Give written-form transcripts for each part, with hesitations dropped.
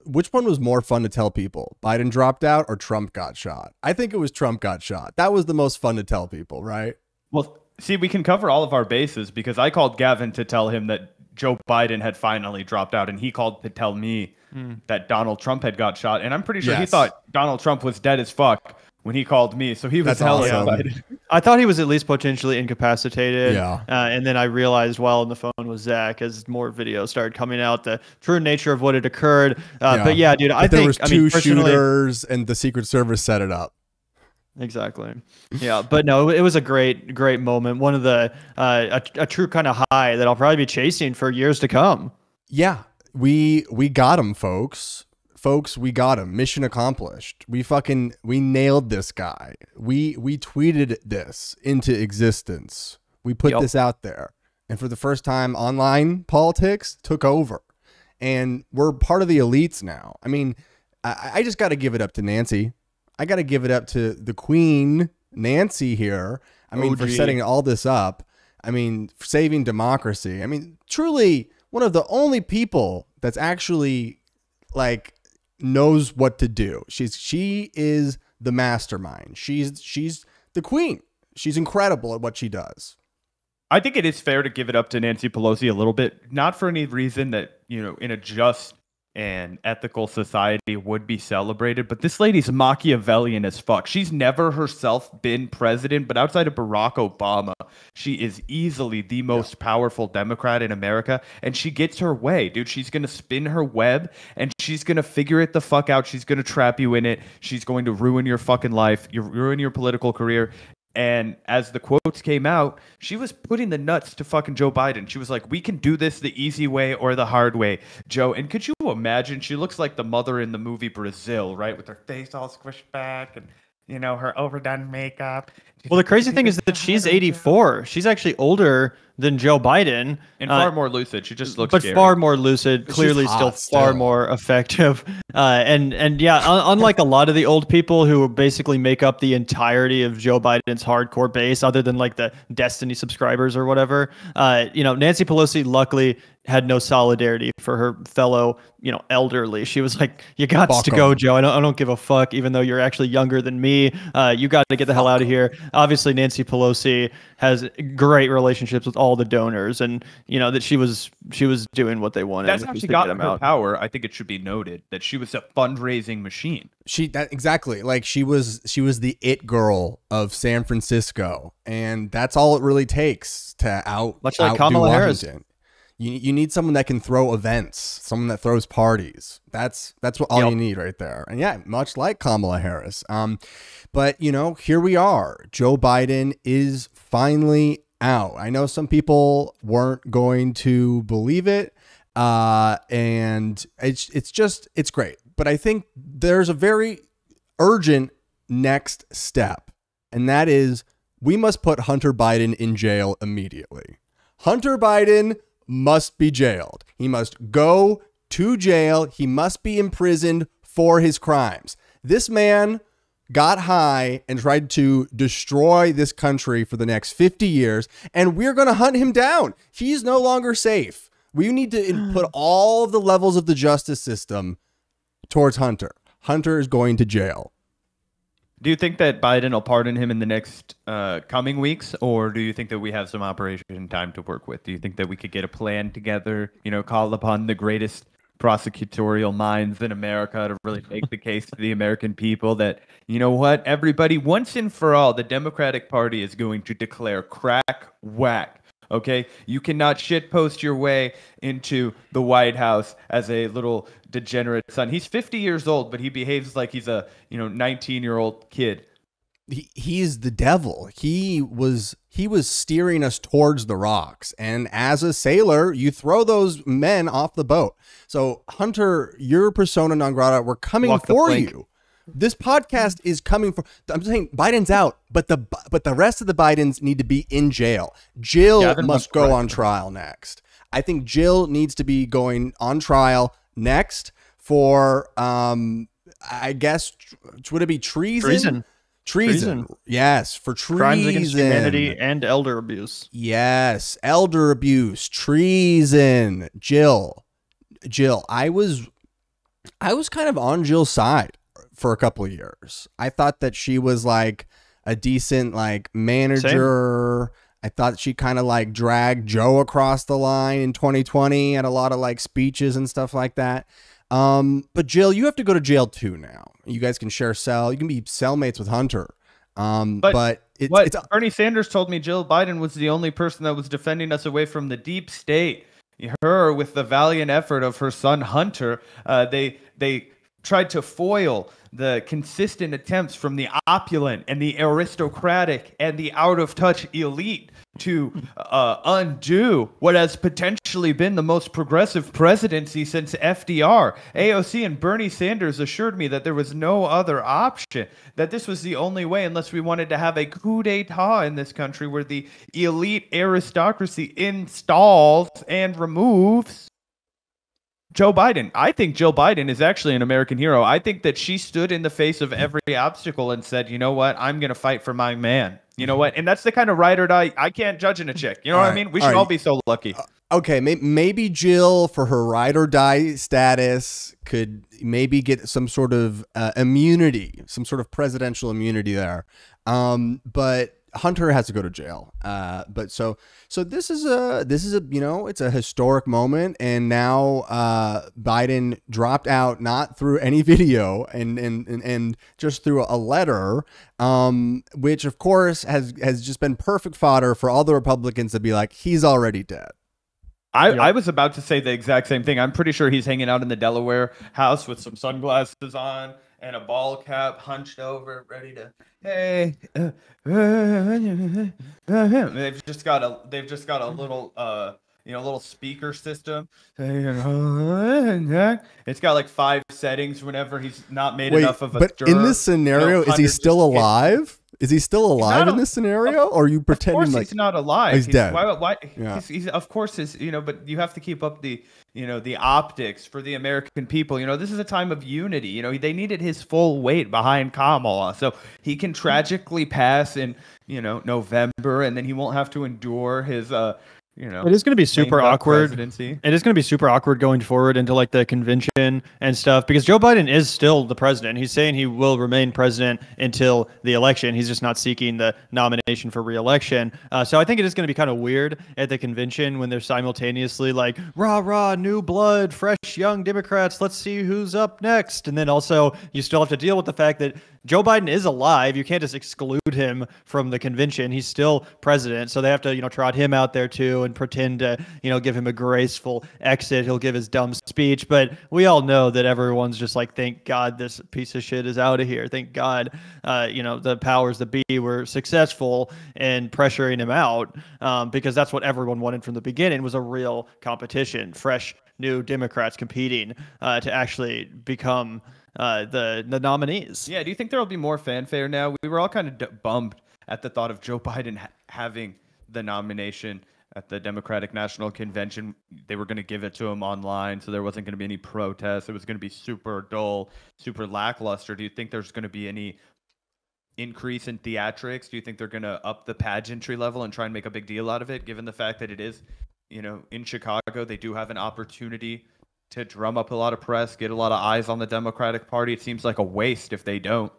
which one was more fun to tell people? Biden dropped out or Trump got shot? I think it was Trump got shot. That was the most fun to tell people, right? Well, see, we can cover all of our bases because I called Gavin to tell him that Joe Biden had finally dropped out, and he called to tell me that Donald Trump had got shot. And I'm pretty sure he thought Donald Trump was dead as fuck when he called me. So he was hella excited. I thought he was at least potentially incapacitated. Yeah. And then I realized while on the phone with Zach, as more videos started coming out, the true nature of what had occurred. But yeah, dude, I think there was two shooters and the Secret Service set it up. Exactly. Yeah, but no, it was a great moment. One of the a true kind of high that I'll probably be chasing for years to come. Yeah, we got him, folks. We got him. Mission accomplished. We nailed this guy. We tweeted this into existence. We put this out there, and for the first time, online politics took over, and we're part of the elites now. I mean, I just got to give it up to Nancy. I got to give it up to the Queen, Nancy here. I mean, for setting all this up. I mean, for saving democracy. I mean, truly one of the only people that's actually like knows what to do. She is the mastermind. She's the queen. She's incredible at what she does. I think it is fair to give it up to Nancy Pelosi a little bit, not for any reason that, in a just and ethical society would be celebrated, but this lady's Machiavellian as fuck. She's never herself been president, but outside of Barack Obama, she is easily the most powerful Democrat in America, and she gets her way, dude. She's gonna spin her web, and she's gonna figure it the fuck out. She's gonna trap you in it. She's going to ruin your fucking life, ruin your political career. And as the quotes came out, she was putting the nuts to fucking Joe Biden. She was like, we can do this the easy way or the hard way, Joe. And could you imagine? She looks like the mother in the movie Brazil, right? With her face all squished back and, her overdone makeup. Well, the crazy thing is that she's 84. She's actually older than Joe Biden. And far more lucid. She just looks But scary. far more lucid, clearly still far more effective. And yeah, unlike a lot of the old people who basically make up the entirety of Joe Biden's hardcore base, other than like the Destiny subscribers or whatever, Nancy Pelosi luckily had no solidarity for her fellow, elderly. She was like, you got to go, Joe. I don't give a fuck, even though you're actually younger than me. You got to get the hell out of here. Obviously, Nancy Pelosi has great relationships with all the donors, and that she was doing what they wanted. That's how she got her power. I think it should be noted that she was a fundraising machine. Exactly. Like she was the it girl of San Francisco, and that's all it really takes to much like Kamala Harris. You need someone that can throw events, someone that throws parties. That's what all you need right there. And yeah, much like Kamala Harris. But here we are. Joe Biden is finally out. I know some people weren't going to believe it. And it's great. But I think there's a very urgent next step. And that is we must put Hunter Biden in jail immediately. Hunter Biden must be jailed. He must go to jail. He must be imprisoned for his crimes. This man got high and tried to destroy this country for the next 50 years, and we're going to hunt him down. He's no longer safe. We need to put all of the levels of the justice system towards Hunter. Hunter is going to jail. Do you think that Biden will pardon him in the next coming weeks, or do you think that we have some operation time to work with? Do you think that we could get a plan together, call upon the greatest prosecutorial minds in America to really make the case to the American people that, everybody, once and for all, the Democratic Party is going to declare crack whack. Okay, you cannot shitpost your way into the White House as a little degenerate son. He's 50 years old, but he behaves like he's a 19-year-old kid. He's the devil. He was steering us towards the rocks, and as a sailor, you throw those men off the boat. So Hunter, you're persona non grata. We're coming for you. This podcast is coming for. I'm saying Biden's out, but the rest of the Bidens need to be in jail. Jill must go on trial next. I think Jill needs to be going on trial next for I guess would it be treason? Treason. Yes, for treason. Crimes against humanity and elder abuse. Yes, elder abuse, treason. Jill, I I was kind of on Jill's side for a couple of years. I thought that she was like a decent like manager. Same. I thought she kind of like dragged Joe across the line in 2020 at a lot of like speeches and stuff like that. But Jill, you have to go to jail too now. You guys can share cell. You can be cellmates with Hunter. But it's Bernie Sanders told me Jill Biden was the only person that was defending us away from the deep state. Her, with the valiant effort of her son Hunter, they tried to foil the consistent attempts from the opulent and the aristocratic and the out-of-touch elite to undo what has potentially been the most progressive presidency since FDR. AOC and Bernie Sanders assured me that there was no other option, that this was the only way unless we wanted to have a coup d'etat in this country where the elite aristocracy installs and removes Joe Biden. I think Joe Biden is actually an American hero. I think that she stood in the face of every obstacle and said, you know what, I'm going to fight for my man. You know what? And that's the kind of ride or die. I can't judge in a chick. You know what I mean? We should all be so lucky. Okay, maybe Jill, for her ride or die status, could maybe get some sort of immunity, some sort of presidential immunity there. But Hunter has to go to jail. But so this is a it's a historic moment, and now Biden dropped out not through any video and just through a letter, which of course has just been perfect fodder for all the Republicans to be like, he's already dead. I was about to say the exact same thing. I'm pretty sure he's hanging out in the Delaware house with some sunglasses on and a ball cap, hunched over, ready to, hey. They've just got a little little speaker system. It's got like 5 settings whenever he's not made enough of a but in this scenario, is he still alive? Is he still alive in this scenario, or are you pretending of course like he's not alive? He's dead? Why? Yeah. He's of course is but you have to keep up the the optics for the American people. This is a time of unity. They needed his full weight behind Kamala, so he can tragically pass in November, and then he won't have to endure his it is going to be super awkward. Presidency. It is going to be super awkward going forward into like the convention and stuff, because Joe Biden is still the president. He's saying he will remain president until the election. He's just not seeking the nomination for re-election. So I think it is going to be kind of weird at the convention when they're simultaneously like, rah, rah, new blood, fresh, young Democrats. Let's see who's up next. And then also you still have to deal with the fact that Joe Biden is alive. You can't just exclude him from the convention. He's still president. So they have to, trot him out there too and pretend to, give him a graceful exit. He'll give his dumb speech. But we all know that everyone's just like, thank God this piece of shit is out of here. Thank God, the powers that be were successful in pressuring him out, because that's what everyone wanted from the beginning, was a real competition, fresh new Democrats competing to actually become the nominees. Yeah, do you think there will be more fanfare now? We were all kind of bummed at the thought of Joe Biden having the nomination at the Democratic National Convention. They were going to give it to him online, so there wasn't going to be any protests. It was going to be super dull, super lackluster. Do you think there's going to be any increase in theatrics? Do you think they're going to up the pageantry level and try and make a big deal out of it, given the fact that it is, in Chicago, they do have an opportunity to drum up a lot of press, get a lot of eyes on the Democratic Party? It seems like a waste if they don't.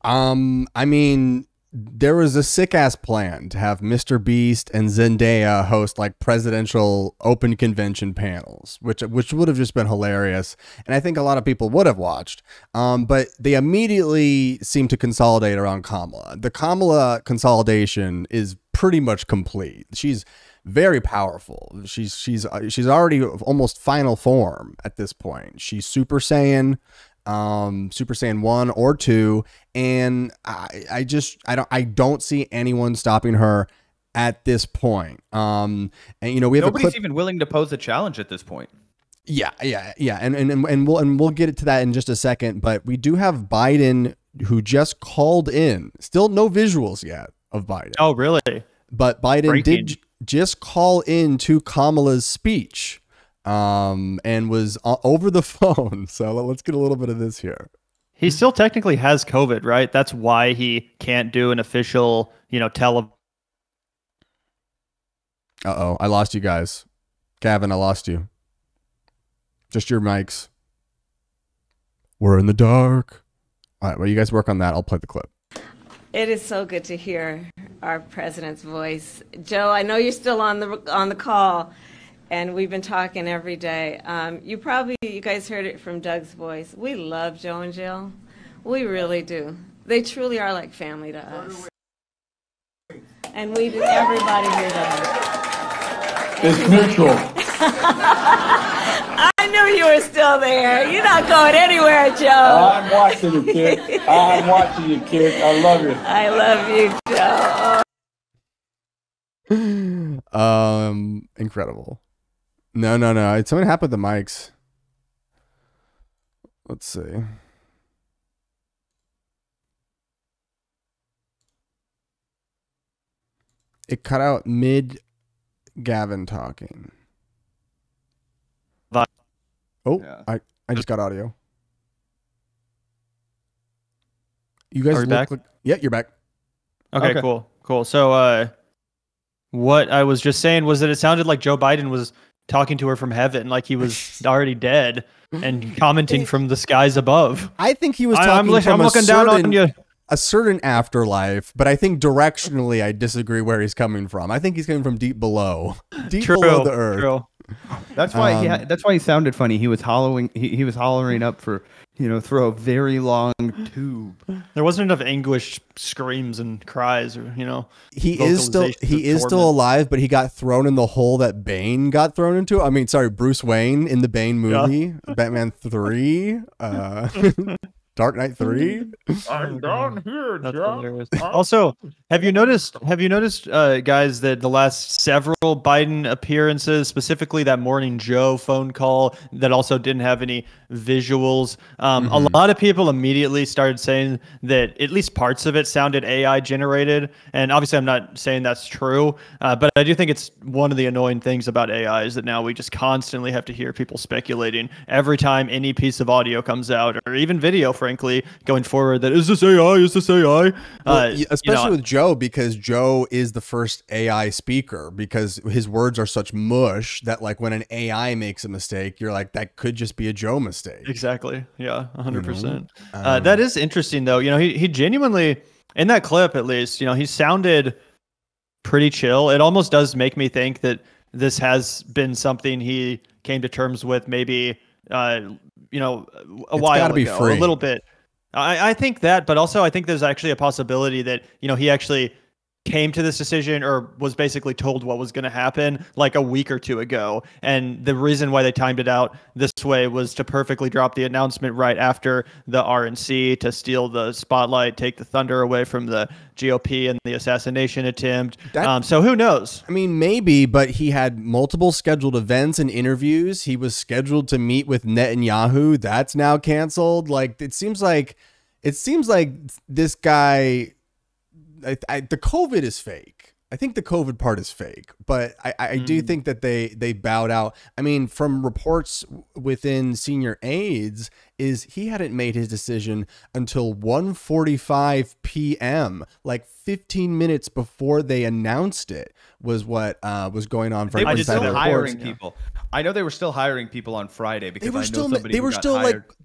I mean, there was a sick ass plan to have Mr. Beast and Zendaya host like presidential open convention panels, which would have just been hilarious. And I think a lot of people would have watched. But they immediately seem to consolidate around Kamala. The Kamala consolidation is pretty much complete. She's very powerful. She's already almost final form at this point. She's Super Saiyan 1 or 2, and I don't see anyone stopping her at this point. And we have nobody's even willing to pose a challenge at this point. Yeah, and we'll get to that in just a second. But we do have Biden, who just called in. Still no visuals yet of Biden. Oh, really? But Biden did just call in to Kamala's speech, and was over the phone. So let's get a little bit of this here. He still technically has COVID, right? That's why he can't do an official, Uh-oh, I lost you guys. Gavin, I lost you. Just your mics. We're in the dark. All right, well, you guys work on that. I'll play the clip. It is so good to hear our president's voice. Joe, I know you're still on the call, and we've been talking every day. You guys heard it from Doug's voice. We love Joe and Jill. We really do. They truly are like family to us. And we do, everybody here does. It's mutual. I knew you were still there. You're not going anywhere, Joe. I'm watching you, kid. I'm watching you, kid. I love you. I love you, Joe. Incredible. No. It's something happened with the mics. Let's see. It cut out mid Gavin talking. Oh, yeah. I just got audio. You guys are back? Yeah, you're back. Okay, cool. So what I was just saying was that it sounded like Joe Biden was talking to her from heaven, like he was already dead and commenting from the skies above. I think he was talking from down on you. A certain afterlife, but I think directionally I disagree where he's coming from. I think he's coming from deep below below the earth. True. That's why that's why he sounded funny. He was hollering. He was hollering up for, through a very long tube. There wasn't enough anguished screams and cries, or He is still alive, but he got thrown in the hole that Bane got thrown into. I mean, sorry, Bruce Wayne in the Bane movie, Batman 3. Dark Knight 3. I'm down here, Joe. Also, have you noticed, guys, that the last several Biden appearances, specifically that Morning Joe phone call that also didn't have any visuals, a lot of people immediately started saying that at least parts of it sounded AI generated. And obviously, I'm not saying that's true, but I do think it's one of the annoying things about AI is that now we just constantly have to hear people speculating every time any piece of audio comes out, or even video, frankly, going forward, that is this AI? Is this AI? Well, especially with Joe, because Joe is the first AI speaker, because his words are such mush that, like, when an AI makes a mistake, you're like, that could just be a Joe mistake. Exactly. Yeah, 100%. That is interesting, though. He genuinely, in that clip at least, he sounded pretty chill. It almost does make me think that this has been something he came to terms with maybe a while ago, a little bit. I think that, but also I think there's actually a possibility that, he actually came to this decision or was basically told what was going to happen like a week or two ago. And the reason why they timed it out this way was to perfectly drop the announcement right after the RNC, to steal the spotlight, take the thunder away from the GOP and the assassination attempt. So who knows? I mean, maybe, but he had multiple scheduled events and interviews. He was scheduled to meet with Netanyahu. That's now canceled. Like, it seems like this guy, the COVID is fake. I think the COVID part is fake, but I do think that they bowed out. I mean, from reports within senior aides, is he hadn't made his decision until 1:45 p.m., like 15 minutes before they announced it, was what was going on. For they were still hiring people. I know they were still hiring people on Friday because they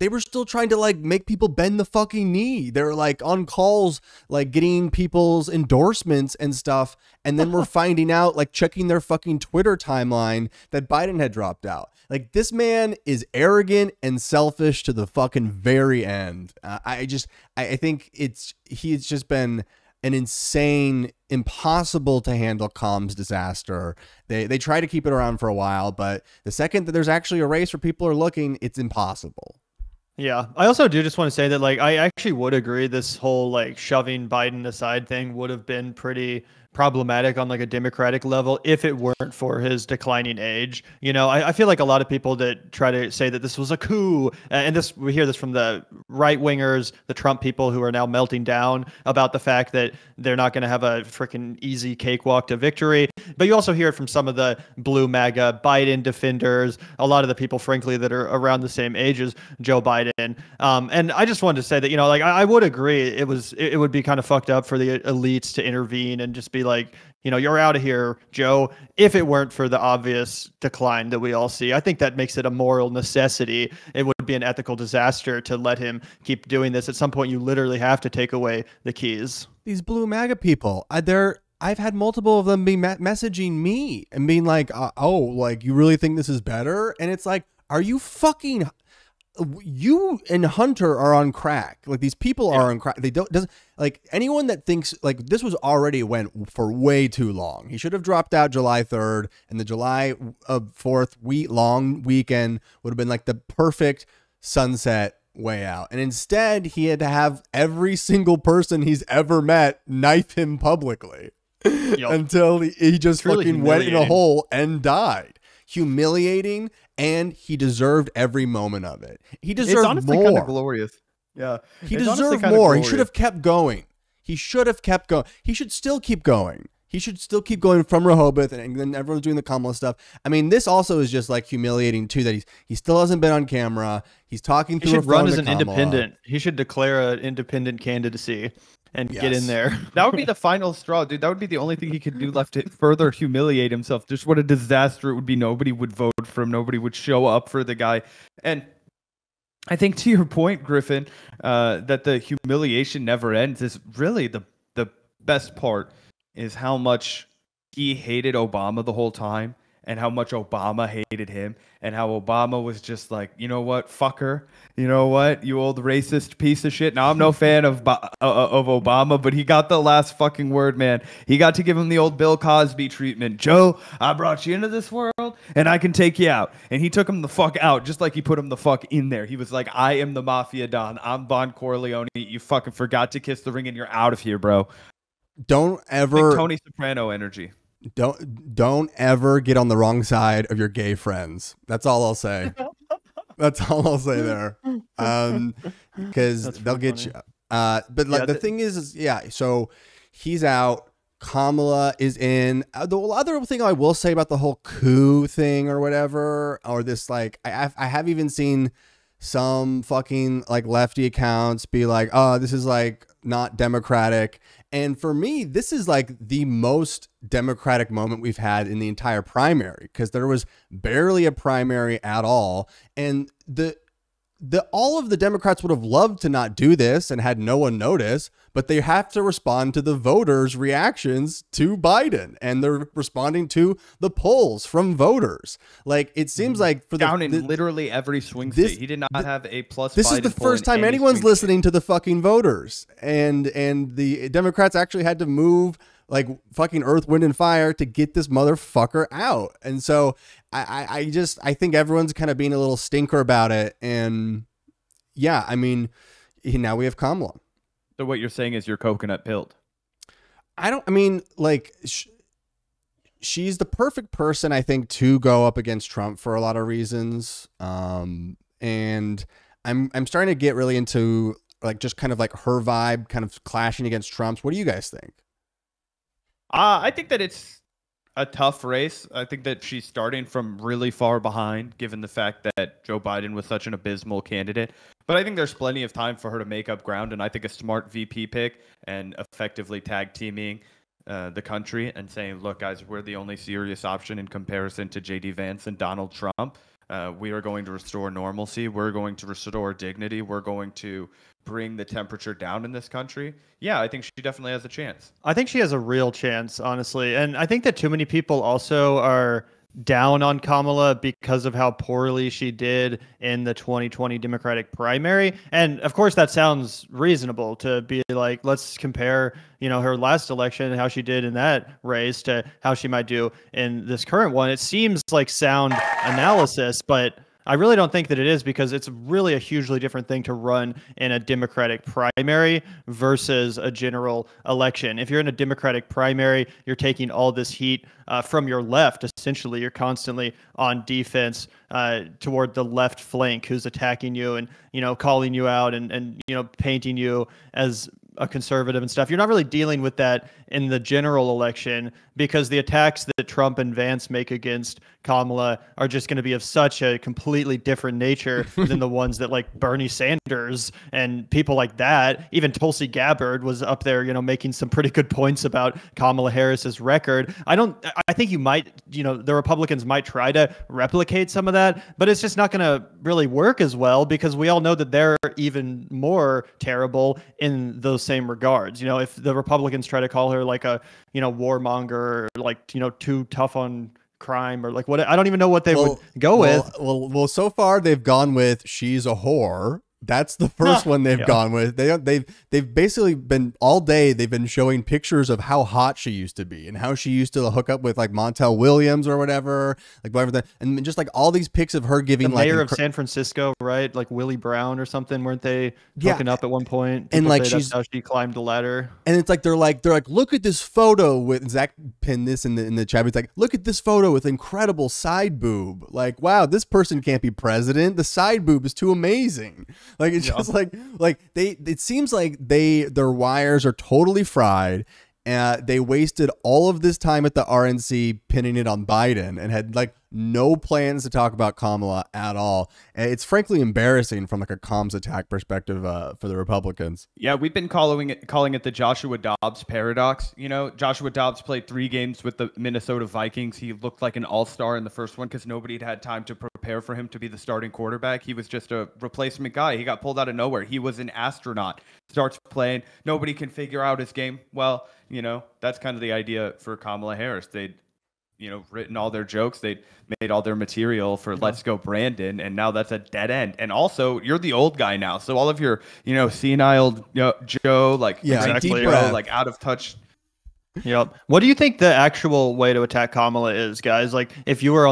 were still trying to like make people bend the fucking knee. They were like on calls, like getting people's endorsements and stuff. And then we're finding out, like checking their fucking Twitter timeline, that Biden had dropped out. Like, this man is arrogant and selfish to the fucking very end. I think he's just been an insane, impossible to handle comms disaster. They try to keep it around for a while, but the second that there's actually a race where people are looking, it's impossible. Yeah, I also do just want to say that, like, I actually would agree this whole like shoving Biden aside thing would have been pretty problematic on like a Democratic level if it weren't for his declining age. I feel like a lot of people that try to say that this was a coup, and we hear this from the right wingers, the Trump people who are now melting down about the fact that they're not going to have a freaking easy cakewalk to victory. But you also hear it from some of the blue MAGA Biden defenders, a lot of the people, frankly, that are around the same age as Joe Biden. And I just wanted to say that, I would agree it would be kind of fucked up for the elites to intervene and just be be like, you're out of here, Joe, if it weren't for the obvious decline that we all see. I think that makes it a moral necessity. It would be an ethical disaster to let him keep doing this. At some point, you literally have to take away the keys. These blue MAGA people, I've had multiple of them be messaging me and being like, oh, like, you really think this is better? And it's like, are you fucking... You and Hunter are on crack. Like, these people are on crack. They doesn't like anyone that thinks like this was already went for way too long. He should have dropped out July 3rd, and the July 4th long weekend would have been like the perfect sunset way out. And instead, he had to have every single person he's ever met knife him publicly until he just fucking went in a hole and died. Humiliating, and he deserved every moment of it. He deserved it's honestly more. Kind of glorious. Yeah, he deserved more. He should have kept going. He should have kept going. He should still keep going. He should still keep going from Rehoboth, and then everyone's doing the Kamala stuff. I mean, this also is just like humiliating too. That he still hasn't been on camera. He's talking through. He should run as an independent. He should declare an independent candidacy and get in there. That would be the final straw, dude. That would be the only thing he could do left to further humiliate himself. Just what a disaster it would be. Nobody would vote for him. Nobody would show up for the guy. And I think to your point, Griffin, that the humiliation never ends is really the best part is how much he hated Obama the whole time and how much Obama hated him and how Obama was just like, you know what, fucker, you know what, you old racist piece of shit. Now, I'm no fan of Obama, but he got the last fucking word, man. He got to give him the old Bill Cosby treatment. Joe, I brought you into this world and I can take you out. And he took him the fuck out just like he put him the fuck in there. He was like, I am the Mafia Don. I'm Don Corleone. You fucking forgot to kiss the ring and you're out of here, bro. Don't ever... Big Tony Soprano energy. Don't ever get on the wrong side of your gay friends. That's all I'll say. That's all I'll say there. Because they'll get you. But like the thing is yeah, so he's out. Kamala is in. The other thing I will say about the whole coup thing or whatever, or this, like, I have even seen some fucking like lefty accounts be like, oh, this is like not democratic. And for me, this is like the most democratic moment we've had in the entire primary, because there was barely a primary at all. And all of the Democrats would have loved to not do this and had no one notice, but they have to respond to the voters' reactions to Biden, and they're responding to the polls from voters. Like, it seems like for down in literally every swing state, he did not have a plus. This Biden is the first time anyone's listening to the fucking voters, and the Democrats actually had to move like fucking earth, wind, and fire to get this motherfucker out. And so I think everyone's kind of being a little stinker about it. And yeah, I mean, now we have Kamala. So what you're saying is you're coconut pilled. She's the perfect person, I think, to go up against Trump for a lot of reasons. And I'm starting to get really into like just kind of like her vibe kind of clashing against Trump's. What do you guys think? I think that it's a tough race. I think that she's starting from really far behind, given the fact that Joe Biden was such an abysmal candidate. But I think there's plenty of time for her to make up ground, and I think a smart VP pick and effectively tag teaming the country and saying, look, guys, we're the only serious option in comparison to J.D. Vance and Donald Trump. We are going to restore normalcy. We're going to restore dignity. We're going to bring the temperature down in this country. Yeah, I think she definitely has a chance. I think she has a real chance, honestly. And I think that too many people also are down on Kamala because of how poorly she did in the 2020 Democratic primary. And of course, that sounds reasonable to be like, let's compare, her last election and how she did in that race to how she might do in this current one. It seems like sound analysis, but I really don't think that it is, because it's really a hugely different thing to run in a Democratic primary versus a general election. If you're in a Democratic primary, you're taking all this heat from your left. Essentially, you're constantly on defense toward the left flank, who's attacking you and, calling you out and painting you as a conservative and stuff. You're not really dealing with that in the general election because the attacks that Trump and Vance make against Kamala are just going to be of such a completely different nature than the ones that like Bernie Sanders and people like that. Even Tulsi Gabbard was up there, making some pretty good points about Kamala Harris's record. I think you might, the Republicans might try to replicate some of that, but it's just not going to really work as well because we all know that they're even more terrible in those same regards. If the Republicans try to call her like a, warmonger or like, too tough on crime or like what, I don't even know what they would go with. Well, so far they've gone with she's a whore. That's the first one they've gone with. They've basically been all day. They've been showing pictures of how hot she used to be and how she used to hook up with like Montel Williams or whatever, and just like all these pics of her giving the mayor of San Francisco, right? Like Willie Brown or something, weren't they hooking up at one point? People and like that's how she climbed the ladder. And it's like they're like look at this photo with Zach pinned this in the chat. He's like, look at this photo with incredible side boob. Like, wow, this person can't be president. The side boob is too amazing. Like it's just like it seems like their wires are totally fried. They wasted all of this time at the RNC pinning it on Biden and had like no plans to talk about Kamala at all. And it's frankly embarrassing from like a comms attack perspective for the Republicans. Yeah, we've been calling it the Joshua Dobbs paradox. Joshua Dobbs played 3 games with the Minnesota Vikings. He looked like an all-star in the first one because nobody had time to prepare for him to be the starting quarterback. He was just a replacement guy. He got pulled out of nowhere. He was an astronaut. Starts playing. Nobody can figure out his game. Well, that's kind of the idea for Kamala Harris. They'd written all their jokes. They'd made all their material for Let's Go Brandon, and now that's a dead end. And also, you're the old guy now, so all of your, senile Joe, like exactly, Joe, like out of touch. Yep. What do you think the actual way to attack Kamala is, guys? Like, if you were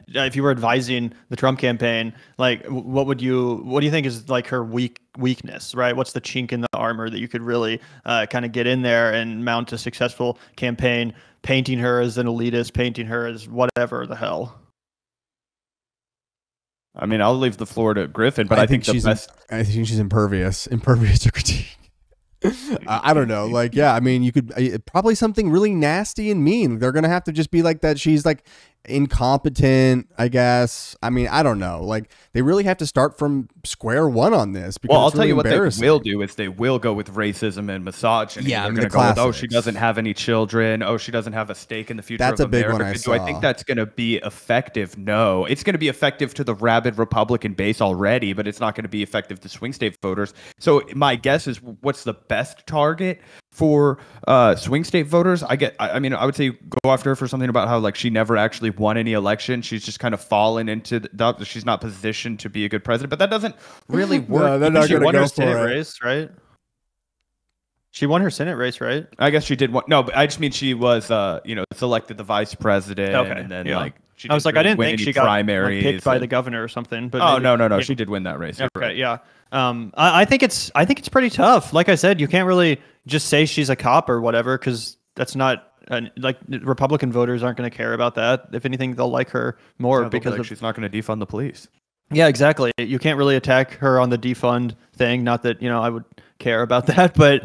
advising the Trump campaign, like, what do you think is like her weakness, right? What's the chink in the armor that you could really kind of get in there and mount a successful campaign, painting her as an elitist, painting her as whatever the hell? I mean, I'll leave the floor to Griffin, but I think I think she's impervious to critique. I don't know. Like, yeah, I mean, you could probably something really nasty and mean. They're going to have to just be like that. She's like incompetent, I guess. I mean, I don't know. Like, they really have to start from square one on this. Because I'll tell you what they will do is they will go with racism and misogyny. Yeah, they're going to go with, oh, she doesn't have any children. Oh, she doesn't have a stake in the future of America. That's a big one I saw. Do I think that's going to be effective? No. It's going to be effective to the rabid Republican base already, but it's not going to be effective to swing state voters. So my guess is, what's the best target for swing state voters? I mean, I would say go after her for something about how like she never actually won any election. She's just kind of fallen into she's not positioned to be a good president, but that doesn't really work. No, they're not she won go her for Senate it. race, right? She won her Senate race, right? I guess she did one. No, but I just mean she was selected the vice president. Okay, and then yeah. she I was like, I didn't think she got primaries picked by the governor or something. But no, she did win that race. Okay, right. yeah. I think it's pretty tough. Like I said, you can't really just say she's a cop or whatever because that's not like Republican voters aren't going to care about that. If anything, they'll like her more because she's not going to defund the police. Yeah, exactly. You can't really attack her on the defund thing. Not that I would care about that, but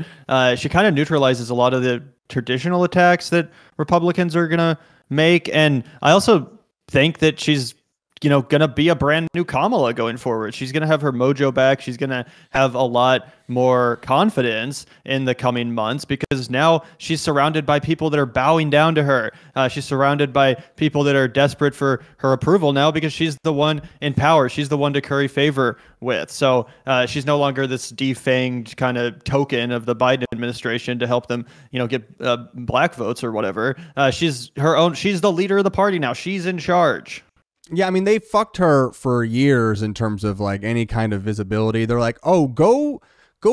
she kind of neutralizes a lot of the traditional attacks that Republicans are going to make. And I also think that she's going to be a brand new Kamala going forward. She's going to have her mojo back. She's going to have a lot more confidence in the coming months because now she's surrounded by people that are bowing down to her. She's surrounded by people that are desperate for her approval now because she's the one in power. She's the one to curry favor with. So she's no longer this defanged kind of token of the Biden administration to help them, get black votes or whatever. She's the leader of the party now. She's in charge. Yeah, I mean, they fucked her for years in terms of like any kind of visibility. They're like, oh, go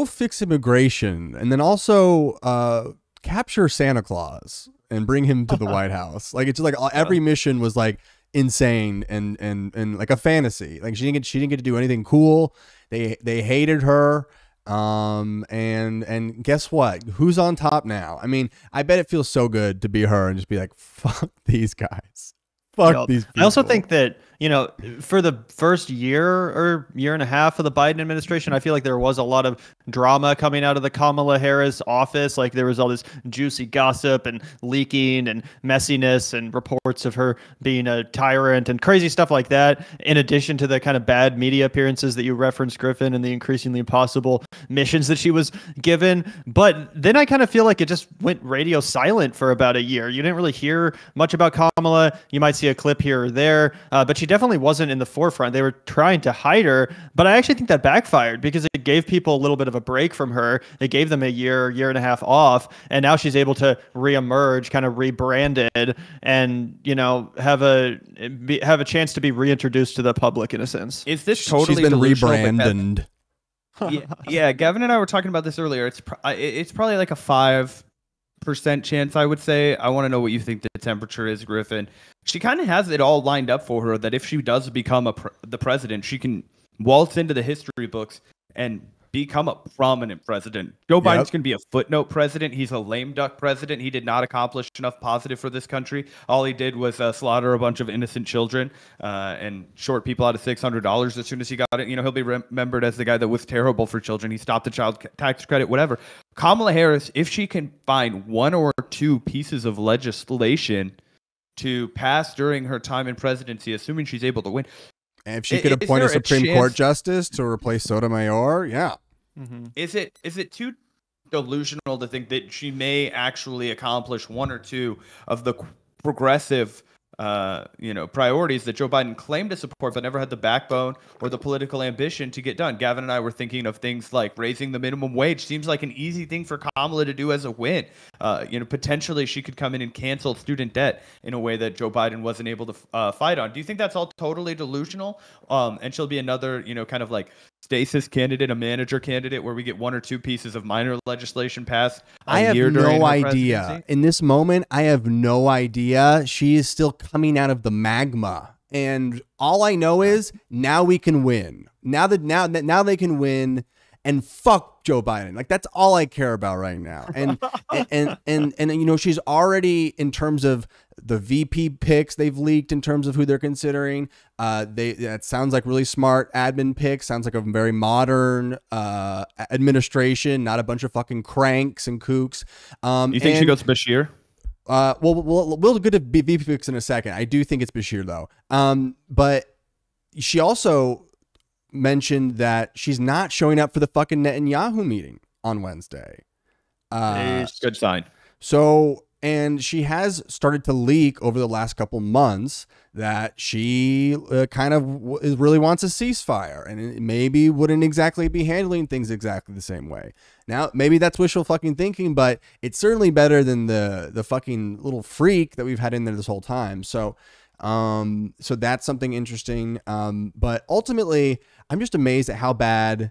fix immigration and then also capture Santa Claus and bring him to the White House. Like, it's just like every mission was like insane and like a fantasy. Like she didn't get to do anything cool. They hated her. And guess what? Who's on top now? I mean, I bet it feels so good to be her and just be like, fuck these guys. Fuck these people. I also think that you know, for the first year or year and a half of the Biden administration, I feel like there was a lot of drama coming out of the Kamala Harris office. Like there was all this juicy gossip and leaking and messiness and reports of her being a tyrant and crazy stuff like that, in addition to the kind of bad media appearances that you referenced, Griffin, and the increasingly impossible missions that she was given. But then I kind of feel like it just went radio silent for about a year. You didn't really hear much about Kamala. You might see a clip here or there, but she definitely wasn't in the forefront. They were trying to hide her, but I actually think that backfired because it gave people a little bit of a break from her. It gave them a year and a half off, and now she's able to reemerge, kind of rebranded, and you know have a chance to be reintroduced to the public in a sense. Is this totally she's been rebranded? rebranded? Yeah, Gavin and I were talking about this earlier. It's probably like a 5% chance, I would say. I want to know what you think the temperature is, Griffin. She kind of has it all lined up for her that if she does become the president, she can waltz into the history books and become a prominent president. Joe Biden's going to be a footnote president. He's a lame duck president. He did not accomplish enough positive for this country. All he did was slaughter a bunch of innocent children and short people out of $600 as soon as he got it. You know, he'll be remembered as the guy that was terrible for children. He stopped the child tax credit, whatever. Kamala Harris, if she can find 1 or 2 pieces of legislation to pass during her time in presidency, assuming she's able to win. And if she could appoint a Supreme Court justice to replace Sotomayor, yeah. Mm-hmm. Is it too delusional to think that she may actually accomplish 1 or 2 of the progressive priorities that Joe Biden claimed to support but never had the backbone or the political ambition to get done? Gavin and I were thinking of things like raising the minimum wage. Seems like an easy thing for Kamala to do as a win. Potentially she could come in and cancel student debt in a way that Joe Biden wasn't able to fight on. Do you think that's all totally delusional? And she'll be another, kind of like stasis candidate, a manager candidate, where we get 1 or 2 pieces of minor legislation passed. I have no idea. In this moment, I have no idea. She is still coming out of the magma, and all I know is now we can win. Now they can win, and fuck Joe Biden. Like that's all I care about right now. And and she's already, in terms of the VP picks they've leaked, in terms of who they're considering, that sounds like really smart admin picks. Sounds like a very modern administration, not a bunch of fucking cranks and kooks. You think she goes Bashir? We'll get to VP picks in a second. I do think it's Bashir though. But she also mentioned that she's not showing up for the fucking Netanyahu meeting on Wednesday. Good sign. So, and she has started to leak over the last couple months that she kind of really wants a ceasefire, and it maybe wouldn't exactly be handling things exactly the same way. Now, maybe that's wishful fucking thinking, but it's certainly better than the fucking little freak that we've had in there this whole time. So that's something interesting. But ultimately, I'm just amazed at how bad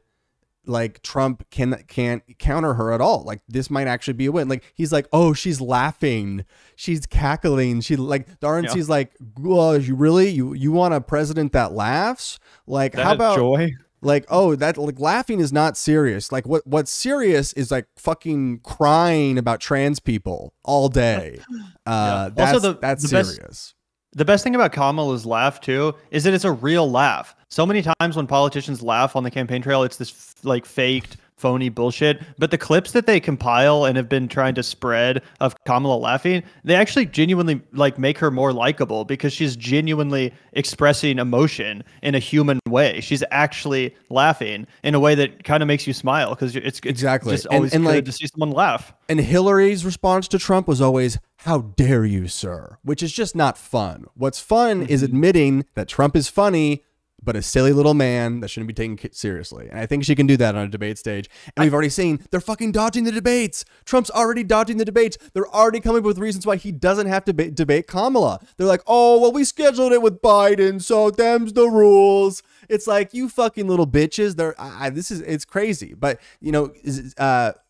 like Trump can't counter her at all. Like this might actually be a win. Like he's like, oh, she's laughing, she's cackling, she like the RNC's like, well, you want a president that laughs? Like how about joy? Like, oh, that like laughing is not serious. Like what's serious is like fucking crying about trans people all day. That's serious. The best thing about Kamala's laugh, too, is that it's a real laugh. So many times when politicians laugh on the campaign trail, it's this like faked, phony bullshit. But the clips that they compile and have been trying to spread of Kamala laughing, they actually genuinely like make her more likable because she's genuinely expressing emotion in a human way. She's actually laughing in a way that kind of makes you smile because it's exactly just always good like, to see someone laugh. And Hillary's response to Trump was always, "How dare you, sir?" Which is just not fun. What's fun is admitting that Trump is funny, but a silly little man that shouldn't be taken seriously. And I think she can do that on a debate stage. And we've already seen they're fucking dodging the debates. Trump's already dodging the debates. They're already coming up with reasons why he doesn't have to debate Kamala. They're like, oh, well, we scheduled it with Biden, so them's the rules. It's like, you fucking little bitches. It's crazy. But,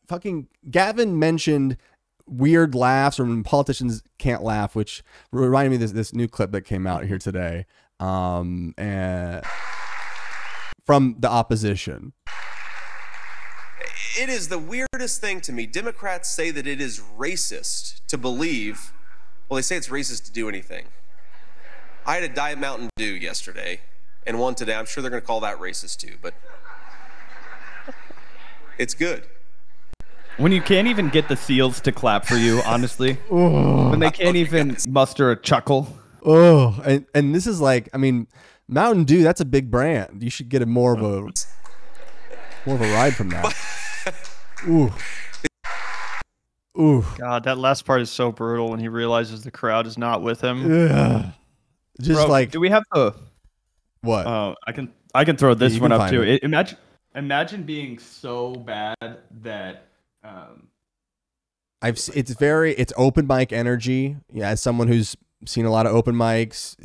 fucking Gavin mentioned weird laughs or when politicians can't laugh, which reminded me of this new clip that came out here today. And from the opposition. It is the weirdest thing to me. Democrats say that it is racist to believe, well, they say it's racist to do anything. I had a Diet Mountain Dew yesterday and one today. I'm sure they're going to call that racist too, but it's good. When you can't even get the SEALs to clap for you, honestly. When they can't even muster a chuckle. Oh, and this is like, I mean, Mountain Dew, that's a big brand. You should get more of a ride from that. Ooh. Ooh. God, that last part is so brutal when he realizes the crowd is not with him. Yeah. Just Bro, like, do we have the what? I can throw this You one can up find too. it. Imagine being so bad that It's open mic energy. Yeah, as someone who's seen a lot of open mics,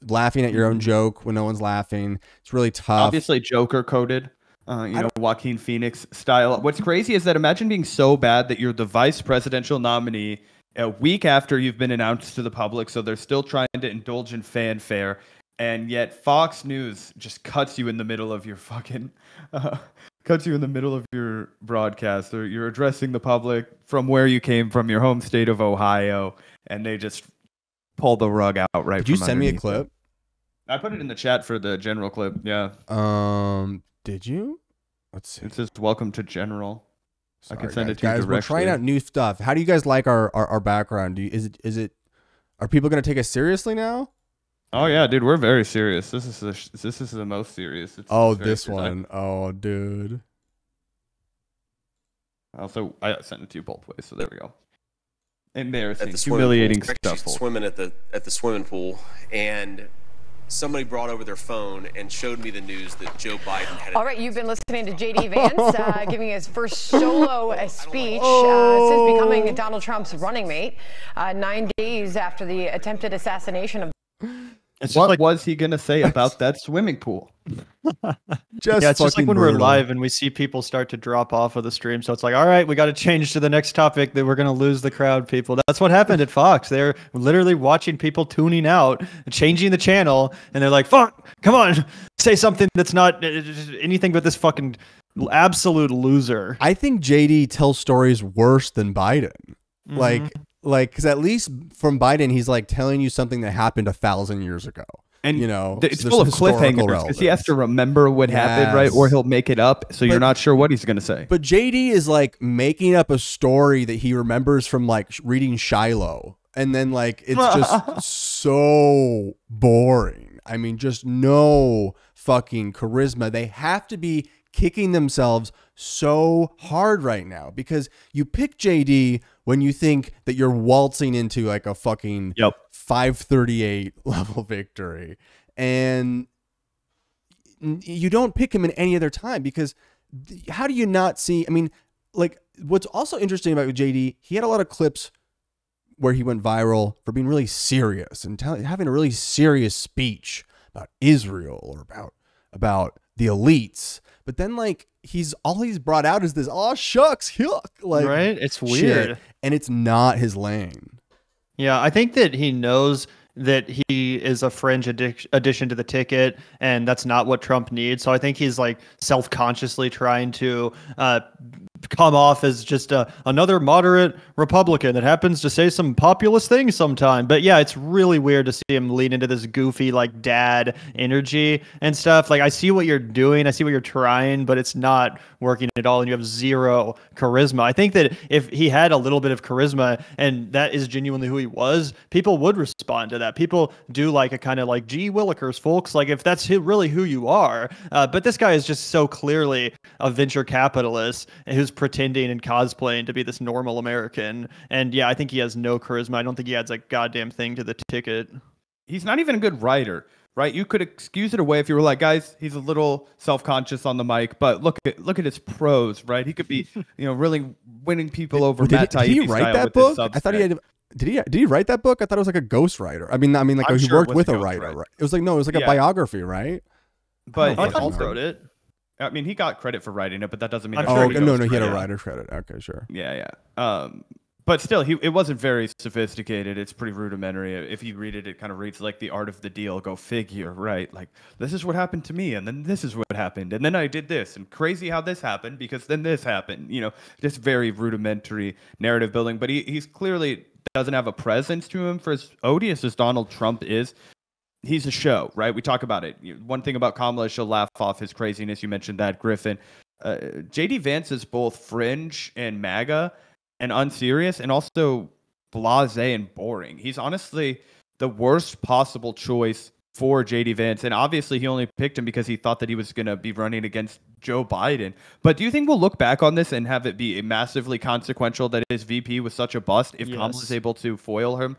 laughing at your own joke when no one's laughing, it's really tough. obviously Joker coded, Joaquin Phoenix style. What's crazy is that imagine being so bad that you're the vice presidential nominee a week after you've been announced to the public, so they're still trying to indulge in fanfare, and yet Fox News just cuts you in the middle of your fucking cuts you in the middle of your broadcast, or you're addressing the public from where you came from, your home state of Ohio, and they just pull the rug out right. Did you send me a clip? I put it in the chat for the general clip. Yeah. Did you? Let's see. It says "Welcome to General." Sorry, I can send guys. it to you Guys, directly. we're trying out new stuff. How do you guys like our background? Are people gonna take us seriously now? Oh yeah, dude, we're very serious. This is the most serious. It's very This serious. one. Oh, dude. Also, I sent it to you both ways, so there we go. Embarrassing, At the swimming humiliating pool. stuff. Actually swimming at the swimming pool, and somebody brought over their phone and showed me the news that Joe Biden had. All right, you've been listening to J.D. Vance giving his first solo speech since becoming Donald Trump's running mate, 9 days after the attempted assassination of. What was he gonna say about that swimming pool? It's just like when we're live and we see people start to drop off of the stream. So it's like, all right, we got to change to the next topic. That we're going to lose the crowd, people. That's what happened at Fox. They're literally watching people tuning out, changing the channel, and they're like, "Fuck, come on, say something that's not anything but this fucking absolute loser." I think JD tells stories worse than Biden. Because at least from Biden, he's like telling you something that happened 1,000 years ago. And it's so full of historical cliffhangers because he has to remember what happened, right? Or he'll make it up, so you're not sure what he's going to say. But JD is like making up a story that he remembers from like reading Shiloh. And then like it's just so boring. I mean, just no fucking charisma. They have to be kicking themselves so hard right now because you pick JD when you think that you're waltzing into like a fucking 538 level victory, and you don't pick him in any other time because how do you not see? I mean, like what's also interesting about JD, he had a lot of clips where he went viral for being really serious and having a really serious speech about Israel or about the elites. But then like he's brought out is this shucks yuck, like right, it's weird shit, and it's not his lane. Yeah, I think that he knows that he is a fringe addition to the ticket, and that's not what Trump needs. So I think he's like self-consciously trying to come off as just another moderate Republican that happens to say some populist things sometime. But yeah, it's really weird to see him lean into this goofy like dad energy and stuff. Like I see what you're doing, I see what you're trying, but it's not working at all, and you have zero charisma. I think that if he had a little bit of charisma and that is genuinely who he was, people would respond to that. People do like a kind of like, gee willikers, folks, like if that's really who you are. But this guy is just so clearly a venture capitalist who's pretending and cosplaying to be this normal American. And yeah, I think he has no charisma. I don't think he adds a goddamn thing to the ticket. He's not even a good writer, right? You could excuse it away if you were like, guys, he's a little self-conscious on the mic, but look at his prose, right? He could be, really winning people over. Did he write that book? I thought he had. Did he write that book? I thought it was like a ghostwriter. I mean, like he worked with a writer. Right? It was like a biography, right? But I thought he wrote it. I mean, he got credit for writing it, but that doesn't mean. He had a writer's credit. Okay, sure. Yeah. But still, it wasn't very sophisticated. It's pretty rudimentary. If you read it, it kind of reads like The Art of the Deal. Go figure, right? Like, this is what happened to me, and then this is what happened, and then I did this, and crazy how this happened because then this happened. Just very rudimentary narrative building. But he's clearly doesn't have a presence to him for as odious as Donald Trump is. he's a show, right? We talk about it. One thing about Kamala is she'll laugh off his craziness. You mentioned that, Griffin. JD Vance is both fringe and MAGA and unserious and also blasé and boring. He's honestly the worst possible choice for JD Vance. And obviously he only picked him because he thought that he was going to be running against Joe Biden. But do you think we'll look back on this and have it be massively consequential that his VP was such a bust if Kamala is able to foil him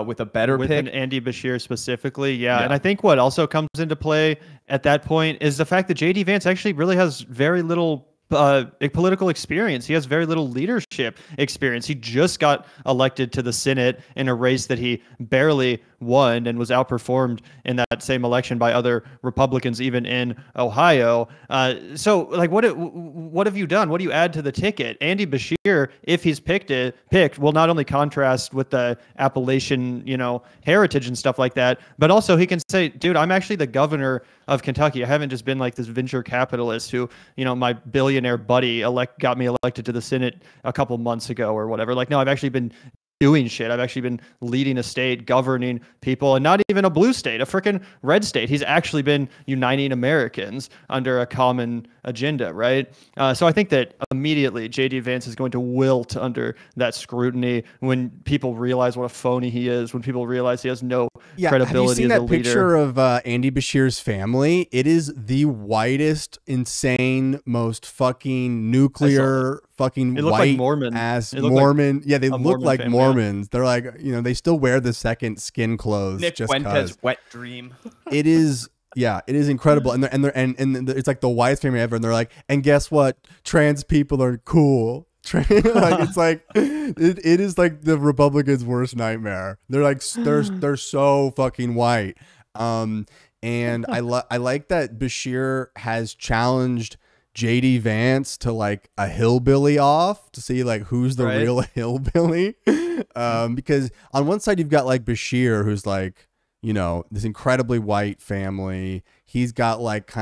with a better with pick? An Andy Bashir specifically? Yeah. And I think what also comes into play at that point is the fact that JD Vance actually really has very little political experience. He has very little leadership experience. He just got elected to the Senate in a race that he barely won and was outperformed in that same election by other Republicans, even in Ohio. So, like, what have you done? What do you add to the ticket? Andy Bashir, if he's picked, will not only contrast with the Appalachian, heritage and stuff like that, but also he can say, dude, I'm actually the governor of Kentucky. I haven't just been like this venture capitalist who, my billionaire buddy got me elected to the Senate a couple months ago or whatever. Like, no, I've actually been doing shit. I've actually been leading a state, governing people, and not even a blue state, a freaking red state. He's actually been uniting Americans under a common agenda, right? So I think that immediately JD Vance is going to wilt under that scrutiny when people realize what a phony he is, when people realize he has no credibility as a leader. Have you seen that picture of Andy Bashir's family? It is the whitest, insane, most fucking nuclear, fucking white like Mormon. Ass Mormon. Like, yeah, they look like family. Mormons. They're like, they still wear the second skin clothes. Nick just Fuentes' wet dream. It is. Yeah, it is incredible, and it's like the whitest family ever, and they're like, and guess what? Trans people are cool. It's like it is like the Republicans' worst nightmare. They're like they're so fucking white. And I like that Bashir has challenged JD Vance to like a hillbilly off to see like who's the real hillbilly. Because on one side you've got like Bashir, who's like, this incredibly white family. He's got like he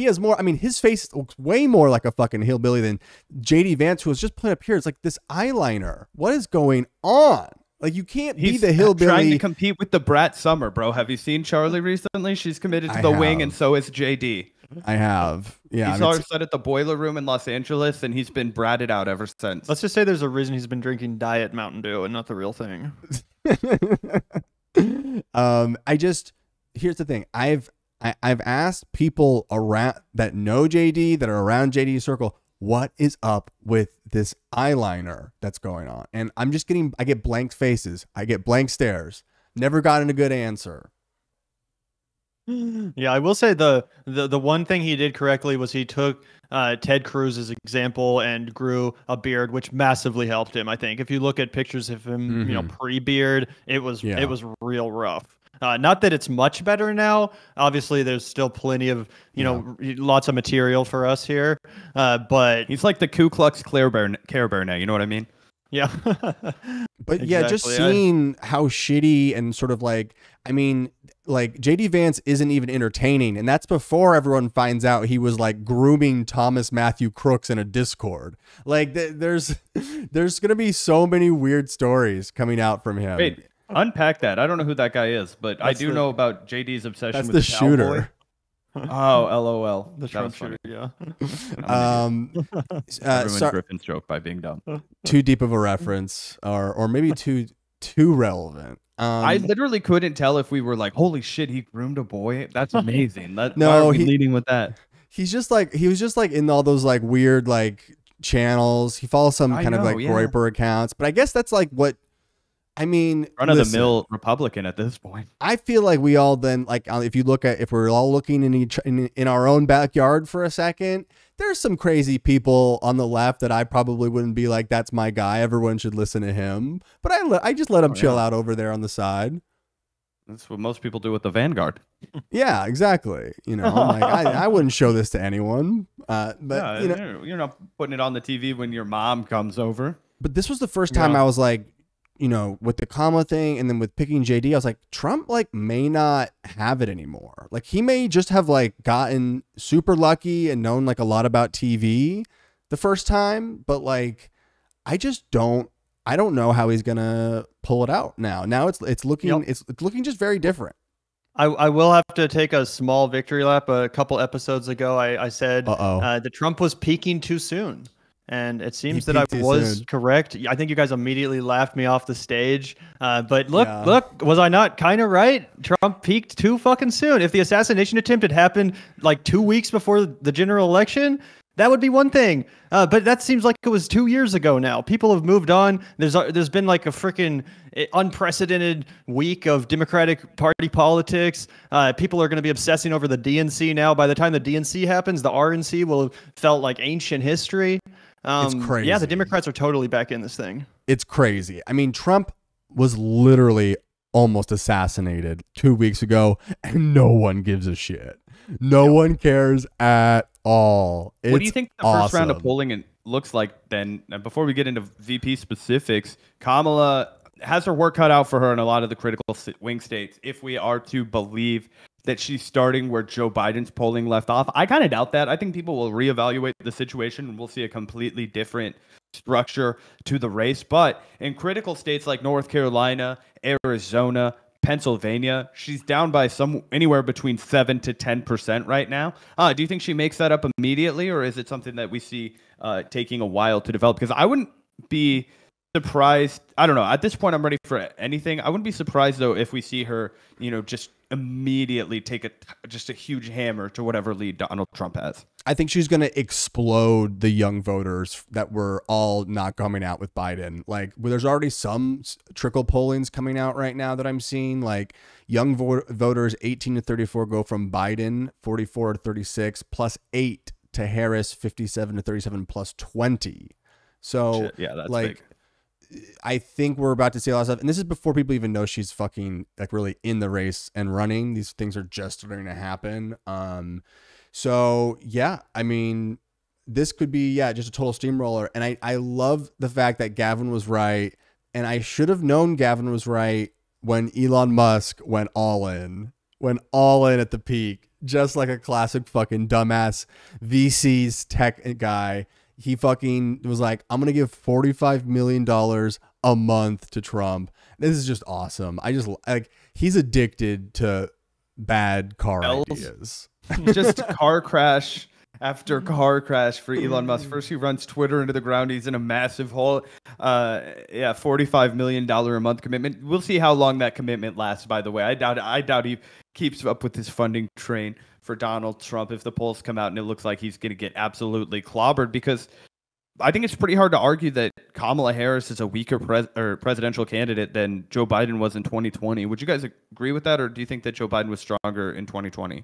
has more. I mean, his face looks way more like a fucking hillbilly than JD Vance, who was just put up here. It's like this eyeliner. What is going on? Like, you can't be the hillbilly. Trying to compete with the Brat Summer, bro. Have you seen Charlie recently? She's committed to the wing, and so is JD. I have. Yeah. He saw her set at the Boiler Room in Los Angeles, and he's been bratted out ever since. Let's just say there's a reason he's been drinking Diet Mountain Dew and not the real thing. Here's the thing. I've asked people around that know JD, that are around JD's circle, what is up with this eyeliner that's going on? And I get blank faces. I get blank stares. Never gotten a good answer. Yeah, I will say the one thing he did correctly was he took Ted Cruz's example and grew a beard, which massively helped him. I think if you look at pictures of him, pre-beard, it was real rough. Not that it's much better now. Obviously, there's still plenty of lots of material for us here. But he's like the Ku Klux Care Bear now. You know what I mean? Yeah. But yeah, just seeing how shitty and sort of like, I mean, like JD Vance isn't even entertaining, and that's before everyone finds out he was like grooming Thomas Matthew Crooks in a Discord. Like there's gonna be so many weird stories coming out from him. Wait, unpack that. I don't know who that guy is, but I do know about JD's obsession with the shooter. Oh, LOL. The Trump shooter, yeah. Ruined Griffin's joke by being dumb. Too deep of a reference, or maybe too relevant. I literally couldn't tell if we were like, holy shit, he groomed a boy. That's amazing. Why are we leading with that? He was just like in all those like weird like channels. He follows some kind of like Groyper accounts, but I guess that's like what. I mean, run of the mill Republican at this point. I feel like we all then, like, if we're all looking in our own backyard for a second, there's some crazy people on the left that I probably wouldn't be like, that's my guy. Everyone should listen to him. But I just let him chill out over there on the side. That's what most people do with the Vanguard. Yeah, exactly. I'm like, I wouldn't show this to anyone. But you're not putting it on the TV when your mom comes over. But this was the first time I was like, with the Kamala thing and then with picking JD, I was like, Trump like may not have it anymore. Like he may just have like gotten super lucky and known like a lot about TV the first time, but like I I don't know how he's gonna pull it out now. Now it's looking it's looking just very different. I will have to take a small victory lap. A couple episodes ago, I said that Trump was peaking too soon. And it seems that I was correct. I think you guys immediately laughed me off the stage. But look, was I not kind of right? Trump peaked too fucking soon. If the assassination attempt had happened like 2 weeks before the general election, that would be one thing. But that seems like it was 2 years ago now. People have moved on. There's been like a freaking unprecedented week of Democratic Party politics. People are going to be obsessing over the DNC now. By the time the DNC happens, the RNC will have felt like ancient history. It's crazy. Yeah, the Democrats are totally back in this thing. It's crazy. I mean, Trump was literally almost assassinated 2 weeks ago, and no one gives a shit. No one cares at all. What do you think the first round of polling looks like then? Before we get into VP specifics, Kamala has her work cut out for her in a lot of the critical swing states, if we are to believe that she's starting where Joe Biden's polling left off. I kind of doubt that. I think people will reevaluate the situation and we'll see a completely different structure to the race. But in critical states like North Carolina, Arizona, Pennsylvania, she's down by anywhere between 7 to 10% right now. Do you think she makes that up immediately, or is it something that we see taking a while to develop? Because I wouldn't be surprised. I don't know. At this point, I'm ready for anything. I wouldn't be surprised though if we see her, just immediately take just a huge hammer to whatever lead Donald Trump has. I think she's going to explode the young voters that were all not coming out with Biden. Like, there's already some trickle pollings coming out right now that I'm seeing. Like, young voters 18 to 34 go from Biden 44 to 36 plus 8 to Harris 57 to 37 plus 20. So yeah, that's like big. I think we're about to see a lot of stuff. And this is before people even know she's fucking like really in the race and running. These things are just starting to happen. So yeah, I mean, this could be, just a total steamroller. And I love the fact that Gavin was right. And I should have known Gavin was right when Elon Musk went all in at the peak, just like a classic fucking dumbass VC's tech guy. He fucking was like, I'm going to give $45 million a month to Trump. This is just awesome. I just like, he's addicted to bad car ideas. Just car crash after car crash for Elon Musk. First, he runs Twitter into the ground. He's in a massive hole. $45 million a month commitment. We'll see how long that commitment lasts, by the way. I doubt he keeps up with his funding train for Donald Trump if the polls come out and it looks like he's going to get absolutely clobbered, because I think it's pretty hard to argue that Kamala Harris is a weaker presidential candidate than Joe Biden was in 2020. Would you guys agree with that, or do you think that Joe Biden was stronger in 2020?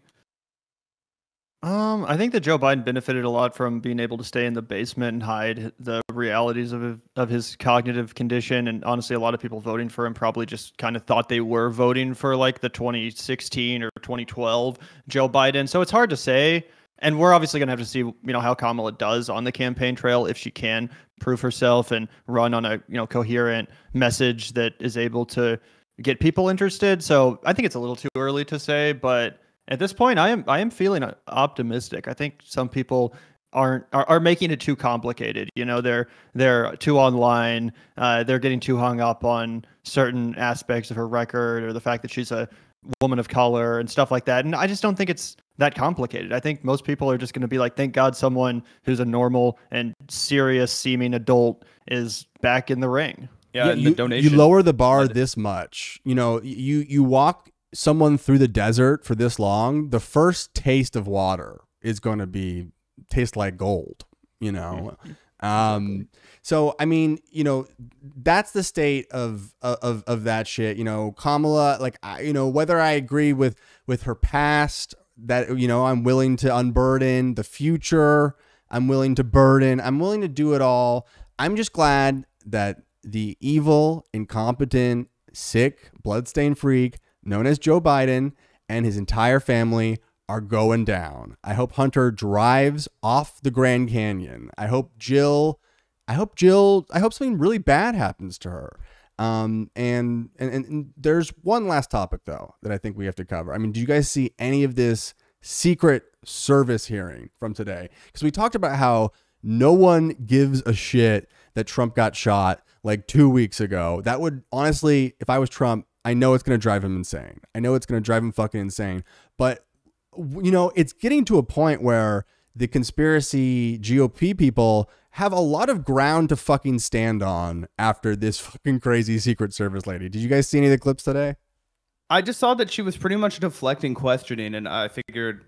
I think that Joe Biden benefited a lot from being able to stay in the basement and hide the realities of his cognitive condition. And honestly, a lot of people voting for him probably just kind of thought they were voting for like the 2016 or 2012 Joe Biden. So it's hard to say. And we're obviously going to have to see, how Kamala does on the campaign trail, if she can prove herself and run on a, coherent message that is able to get people interested. So I think it's a little too early to say, but at this point, I am feeling optimistic. I think some people are making it too complicated. They're too online. They're getting too hung up on certain aspects of her record or the fact that she's a woman of color and stuff like that. And I just don't think it's that complicated. I think most people are just going to be like, thank God someone who's a normal and serious seeming adult is back in the ring. Yeah, you lower the bar this much. You walk someone through the desert for this long, the first taste of water is going to taste like gold, So, I mean, that's the state of that shit. Kamala, like, whether I agree with her past, that, I'm willing to unburden the future. I'm willing to burden. I'm willing to do it all. I'm just glad that the evil, incompetent, sick, bloodstained freak known as Joe Biden and his entire family are going down. I hope Hunter drives off the Grand Canyon. I hope something really bad happens to her. And there's one last topic though that I think we have to cover. I mean, do you guys see any of this Secret Service hearing from today? Because we talked about how no one gives a shit that Trump got shot. like 2 weeks ago, that would honestly, if I was Trump, I know it's going to drive him insane. I know it's going to drive him fucking insane. But, you know, it's getting to a point where the conspiracy GOP people have a lot of ground to fucking stand on after this fucking crazy Secret Service lady. Did you guys see any of the clips today? I just saw that she was pretty much deflecting questioning, and I figured,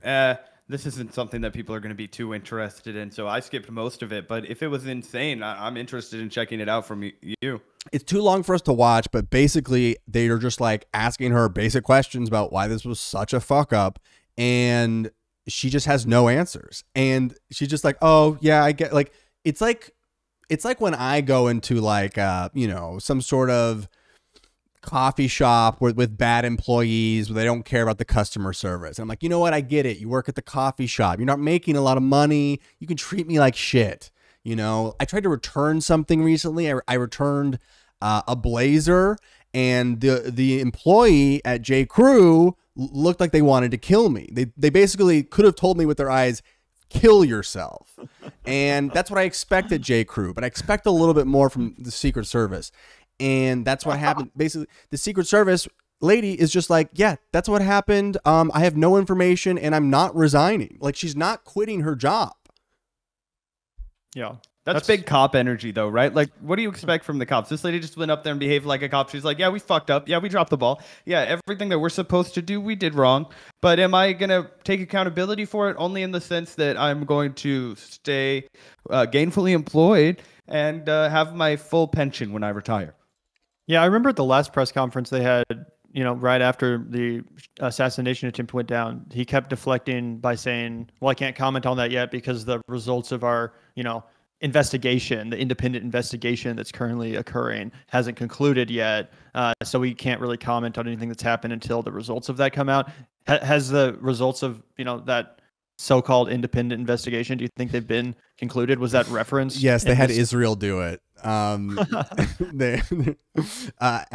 this isn't something that people are going to be too interested in, so I skipped most of it. But if it was insane, I'm interested in checking it out from you. It's too long for us to watch, but basically they are just like asking her basic questions about why this was such a fuck up, and she just has no answers. And she's just like, oh yeah, I get, like, it's like when I go into like you know, some sort of coffee shop with bad employees where they don't care about the customer service. And I'm like, you know what? I get it. You work at the coffee shop. You're not making a lot of money. You can treat me like shit. You know, I tried to return something recently. I returned a blazer, and the employee at J. Crew looked like they wanted to kill me. They basically could have told me with their eyes, kill yourself. And that's what I expect at J. Crew, but I expect a little bit more from the Secret Service. And that's what happened. Basically, the Secret Service lady is just like, yeah, that's what happened. I have no information, and I'm not resigning. Like, she's not quitting her job. Yeah. That's big cop energy, though, right? Like, what do you expect from the cops? This lady just went up there and behaved like a cop. She's like, yeah, we fucked up. Yeah, we dropped the ball. Yeah, everything that we're supposed to do, we did wrong. But am I going to take accountability for it? Only in the sense that I'm going to stay gainfully employed and have my full pension when I retire. Yeah, I remember at the last press conference they had, you know, right after the assassination attempt went down, he kept deflecting by saying, well, I can't comment on that yet because the results of our, you know, investigation, the independent investigation that's currently occurring, hasn't concluded yet. So we can't really comment on anything that's happened until the results of that come out. Has the results of, you know, that so-called independent investigation, do you think they've been concluded? Was that referenced? Yes, they had Israel do it. I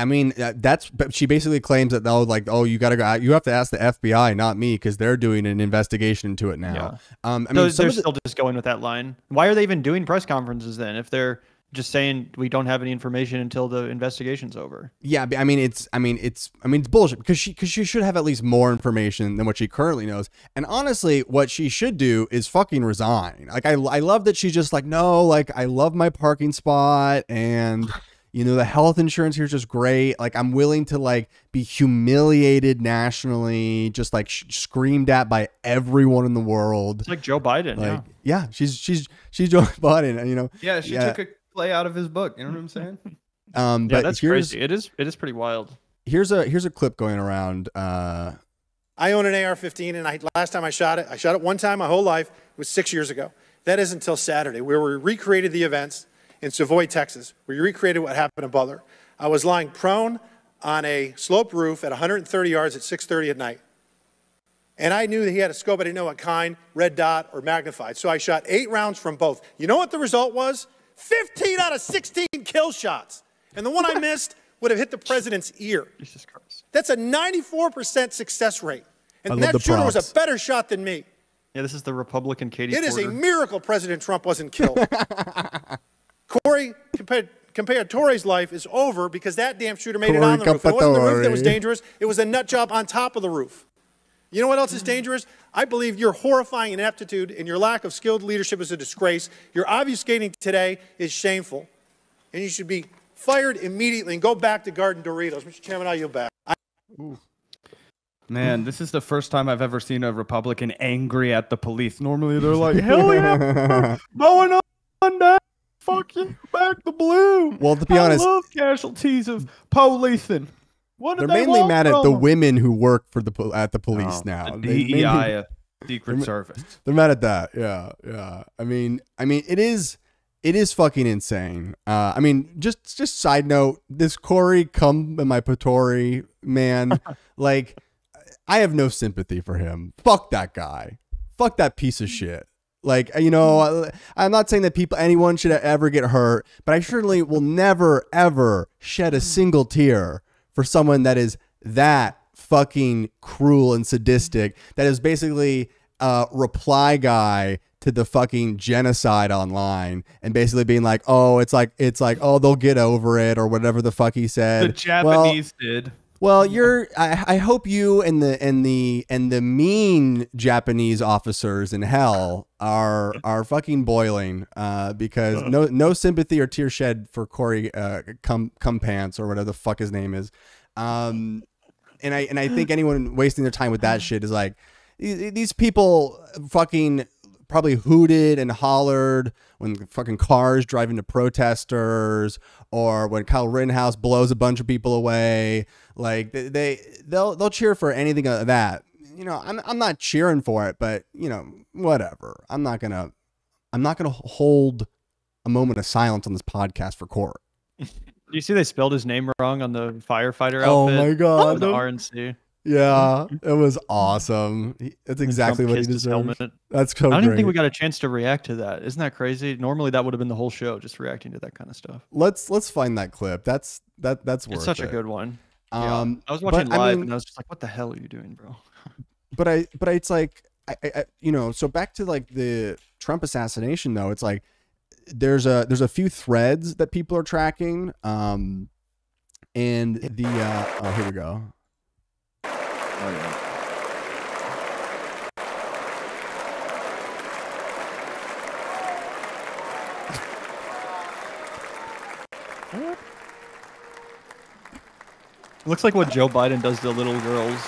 mean, but she basically claims that they'll like, oh, you gotta go, you have to ask the FBI, not me, because they're doing an investigation into it now. Yeah. I mean, they're still just going with that line. Why are they even doing press conferences then if they're just saying we don't have any information until the investigation's over? Yeah, I mean it's bullshit, because she should have at least more information than what she currently knows. And honestly, what she should do is fucking resign. Like, I love that she's just like, no, like, I love my parking spot, and you know, the health insurance here is just great. Like, I'm willing to like be humiliated nationally, just like screamed at by everyone in the world. It's like Joe Biden. Like, yeah, she's Joe Biden, you know. Yeah, she took a play out of his book. You know what I'm saying? But yeah, that's crazy. It is pretty wild. Here's a clip going around. I own an AR-15, and last time I shot it one time my whole life. It was 6 years ago. That is until Saturday, where we recreated the events in Savoy, Texas. We recreated what happened in Butler. I was lying prone on a sloped roof at 130 yards at 6:30 at night. And I knew that he had a scope. I didn't know what kind, red dot or magnified. So I shot 8 rounds from both. You know what the result was? 15 out of 16 kill shots. And the one I missed would have hit the president's ear. Jesus Christ. That's a 94% success rate. And that shooter was a better shot than me. Yeah, this is the Republican Katie It Porter. is a miracle President Trump wasn't killed. Corey Compatore's life is over because that damn shooter made it on the roof. It wasn't the roof that was dangerous. It was a nut job on top of the roof. You know what else is dangerous? I believe your horrifying ineptitude and your lack of skilled leadership is a disgrace. Your obfuscating today is shameful. And you should be fired immediately and go back to Garden Doritos. Mr. Chairman, I'll yield back. Man, this is the first time I've ever seen a Republican angry at the police. Normally they're like, hell yeah, going on down. Fuck you, back the blue. Well, to be honest, I love casualties of policing. They're mainly mad at the women who work for at the police now. The DEI, Secret Service. They're mad at that. Yeah. I mean, it is fucking insane. I mean, just side note, this Corey Compatore man, like, I have no sympathy for him. Fuck that guy. Fuck that piece of shit. Like, you know, I'm not saying that anyone should ever get hurt, but I certainly will never, ever shed a single tear for someone that is that fucking cruel and sadistic, that is basically a reply guy to the fucking genocide online and basically being like, oh, it's like, oh, they'll get over it or whatever the fuck he said. The Japanese did. Well, I hope you and the mean Japanese officers in hell are fucking boiling because no sympathy or tear shed for Corey cum pants or whatever the fuck his name is. And I think anyone wasting their time with that shit is like, these people fucking probably hooted and hollered when fucking cars drive into protesters or when Kyle Rittenhouse blows a bunch of people away. Like they'll cheer for anything of that. You know, I'm not cheering for it, but you know, whatever. I'm not gonna hold a moment of silence on this podcast for Corey. Do you see they spelled his name wrong on the firefighter outfit? Oh my god, the RNC. Yeah, it was awesome. That's exactly what he deserved. That's so I don't great. even think we got a chance to react to that. Isn't that crazy? Normally that would have been the whole show, just reacting to that kind of stuff. Let's find that clip. That's worth it. It's such a good one. Yeah. I was watching live and I was just like, what the hell are you doing, bro? But it's like I you know, so back to like the Trump assassination though, it's like there's a few threads that people are tracking. And the oh, here we go. Oh, yeah. Looks like what Joe Biden does to little girls.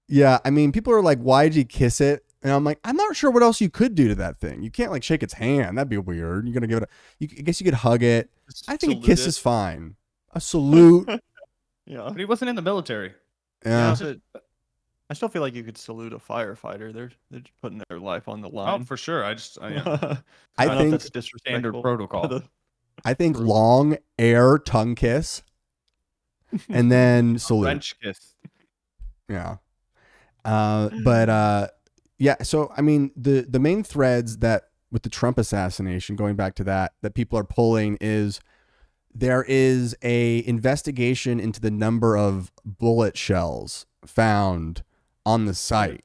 Yeah, I mean, people are like, why'd you kiss it? And I'm like, I'm not sure what else you could do to that thing. You can't like shake its hand. That'd be weird. You're gonna give it I guess you could hug it. I think a kiss is fine. A salute. Yeah. But he wasn't in the military. Yeah. I still feel like you could salute a firefighter. They're just putting their life on the line. Oh, for sure. I I think that's disrespectful. Standard protocol. I think long air tongue kiss and then salute. French kiss. Yeah. Yeah, so I mean the main threads that with the Trump assassination, going back to that people are pulling is there is a investigation into the number of bullet shells found on the site,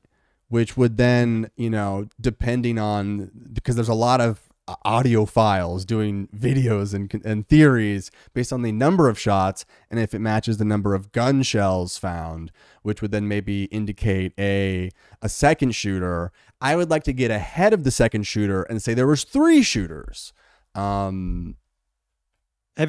which would then, you know, depending on, because there's a lot of audio files doing videos and theories based on the number of shots, and if it matches the number of gun shells found, which would then maybe indicate a second shooter. I would like to get ahead of the second shooter and say there was 3 shooters. Have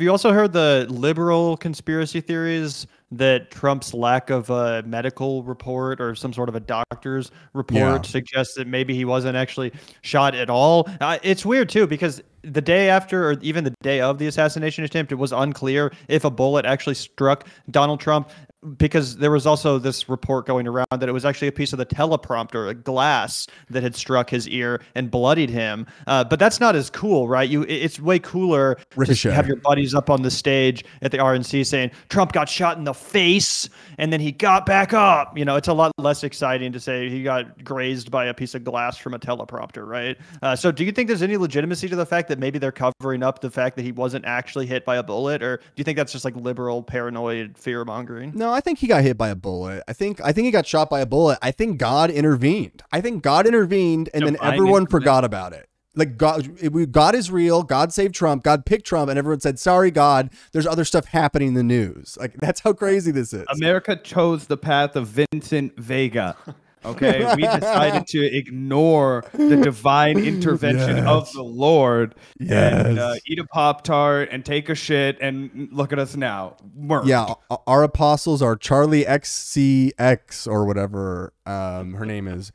you also heard the liberal conspiracy theories that Trump's lack of a medical report or some sort of a doctor's report suggests that maybe he wasn't actually shot at all? It's weird, too, because the day after or even the day of the assassination attempt, it was unclear if a bullet actually struck Donald Trump, because there was also this report going around that it was actually a piece of the teleprompter, a glass that had struck his ear and bloodied him. But that's not as cool, right? It's way cooler to have your buddies up on the stage at the RNC saying Trump got shot in the face and then he got back up. You know, it's a lot less exciting to say he got grazed by a piece of glass from a teleprompter, right? So do you think there's any legitimacy to the fact that maybe they're covering up the fact that he wasn't actually hit by a bullet, or do you think that's just like liberal paranoid fear mongering? No, I think he got hit by a bullet. I think he got shot by a bullet. I think God intervened. And then everyone forgot about it. Like God is real. God saved Trump. God picked Trump, and everyone said, "Sorry, God. There's other stuff happening in the news." Like, that's how crazy this is. America chose the path of Vincent Vega. Okay, we decided to ignore the divine intervention of the Lord and eat a Pop-Tart and take a shit, and look at us now. Yeah, our apostles are Charlie XCX or whatever her name is.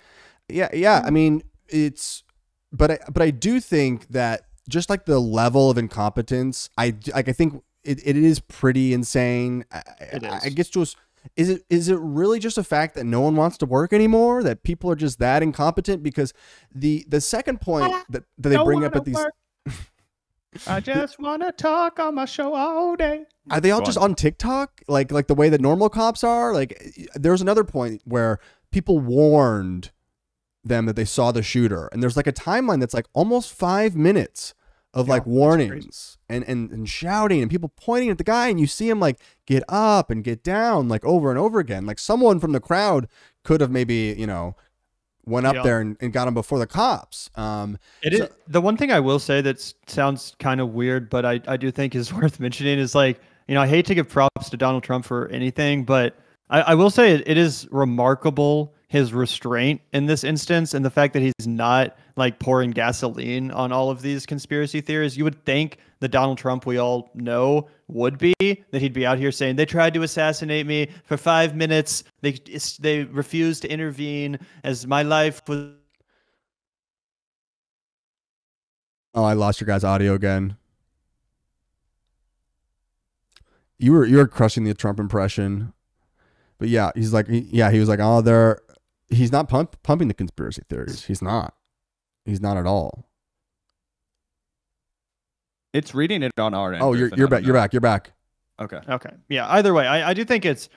Yeah. I mean, but I do think that just like the level of incompetence, I think it is pretty insane. I guess just. Is it really just a fact that no one wants to work anymore? That people are just that incompetent? Because the second point that they bring up at these, I just want to talk on my show all day. Are they all just on TikTok? Like the way that normal cops are? Like, there's another point where people warned them that they saw the shooter, and there's like a timeline that's like almost 5 minutes of like warnings and shouting and people pointing at the guy, and you see him like get up and get down like over and over again. Like someone from the crowd could have maybe, you know, went up there and got him before the cops. Is the one thing I will say that sounds kind of weird, but I do think is worth mentioning is like, you know, I hate to give props to Donald Trump for anything, but I will say it is remarkable his restraint in this instance, and the fact that he's not like pouring gasoline on all of these conspiracy theories. You would think the Donald Trump we all know would be that he'd be out here saying they tried to assassinate me for 5 minutes. They refused to intervene as my life was. Oh, I lost your guys' audio again. You were crushing the Trump impression, but yeah, he's like, he was like, oh, he's not pumping the conspiracy theories. He's not at all. It's reading it on our end. Oh, you're back. Okay. Yeah. Either way, I do think it's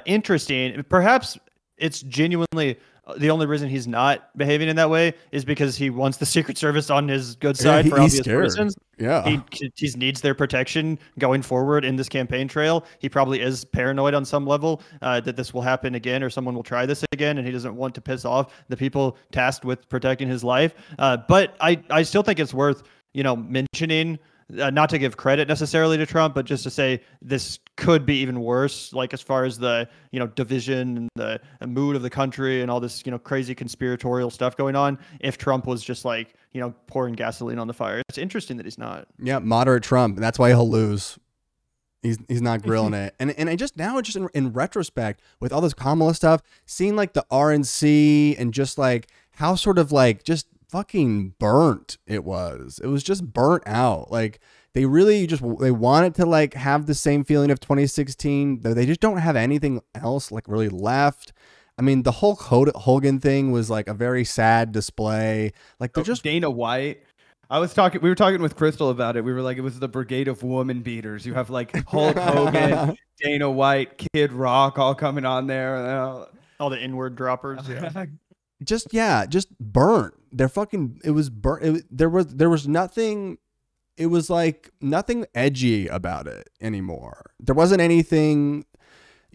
interesting. Perhaps it's genuinely the only reason he's not behaving in that way is because he wants the Secret Service on his good side for obvious reasons. Yeah. He needs their protection going forward in this campaign trail. He probably is paranoid on some level that this will happen again or someone will try this again, and he doesn't want to piss off the people tasked with protecting his life. But I still think it's worth, you know, mentioning, not to give credit necessarily to Trump, but just to say this could be even worse, like as far as the, you know, division and the mood of the country and all this, you know, crazy conspiratorial stuff going on, if Trump was just like, you know, pouring gasoline on the fire. It's interesting that he's not. Yeah, moderate Trump. That's why he'll lose. He's not grilling it. And I just now, just in retrospect, with all this Kamala stuff, seeing like the RNC and just like how sort of like just fucking burnt it was just burnt out. Like they really they wanted to like have the same feeling of 2016. They just don't have anything else like really left. I mean, the whole Hogan thing was like a very sad display. Like they're just Dana White. We were talking with Crystal about it. We were like, it was the brigade of woman beaters. You have like Hulk Hogan, Dana White, Kid Rock all coming on there. All the inward droppers. Yeah. just burnt. They're fucking, it was burnt. There was nothing, it was like nothing edgy about it anymore. There wasn't anything,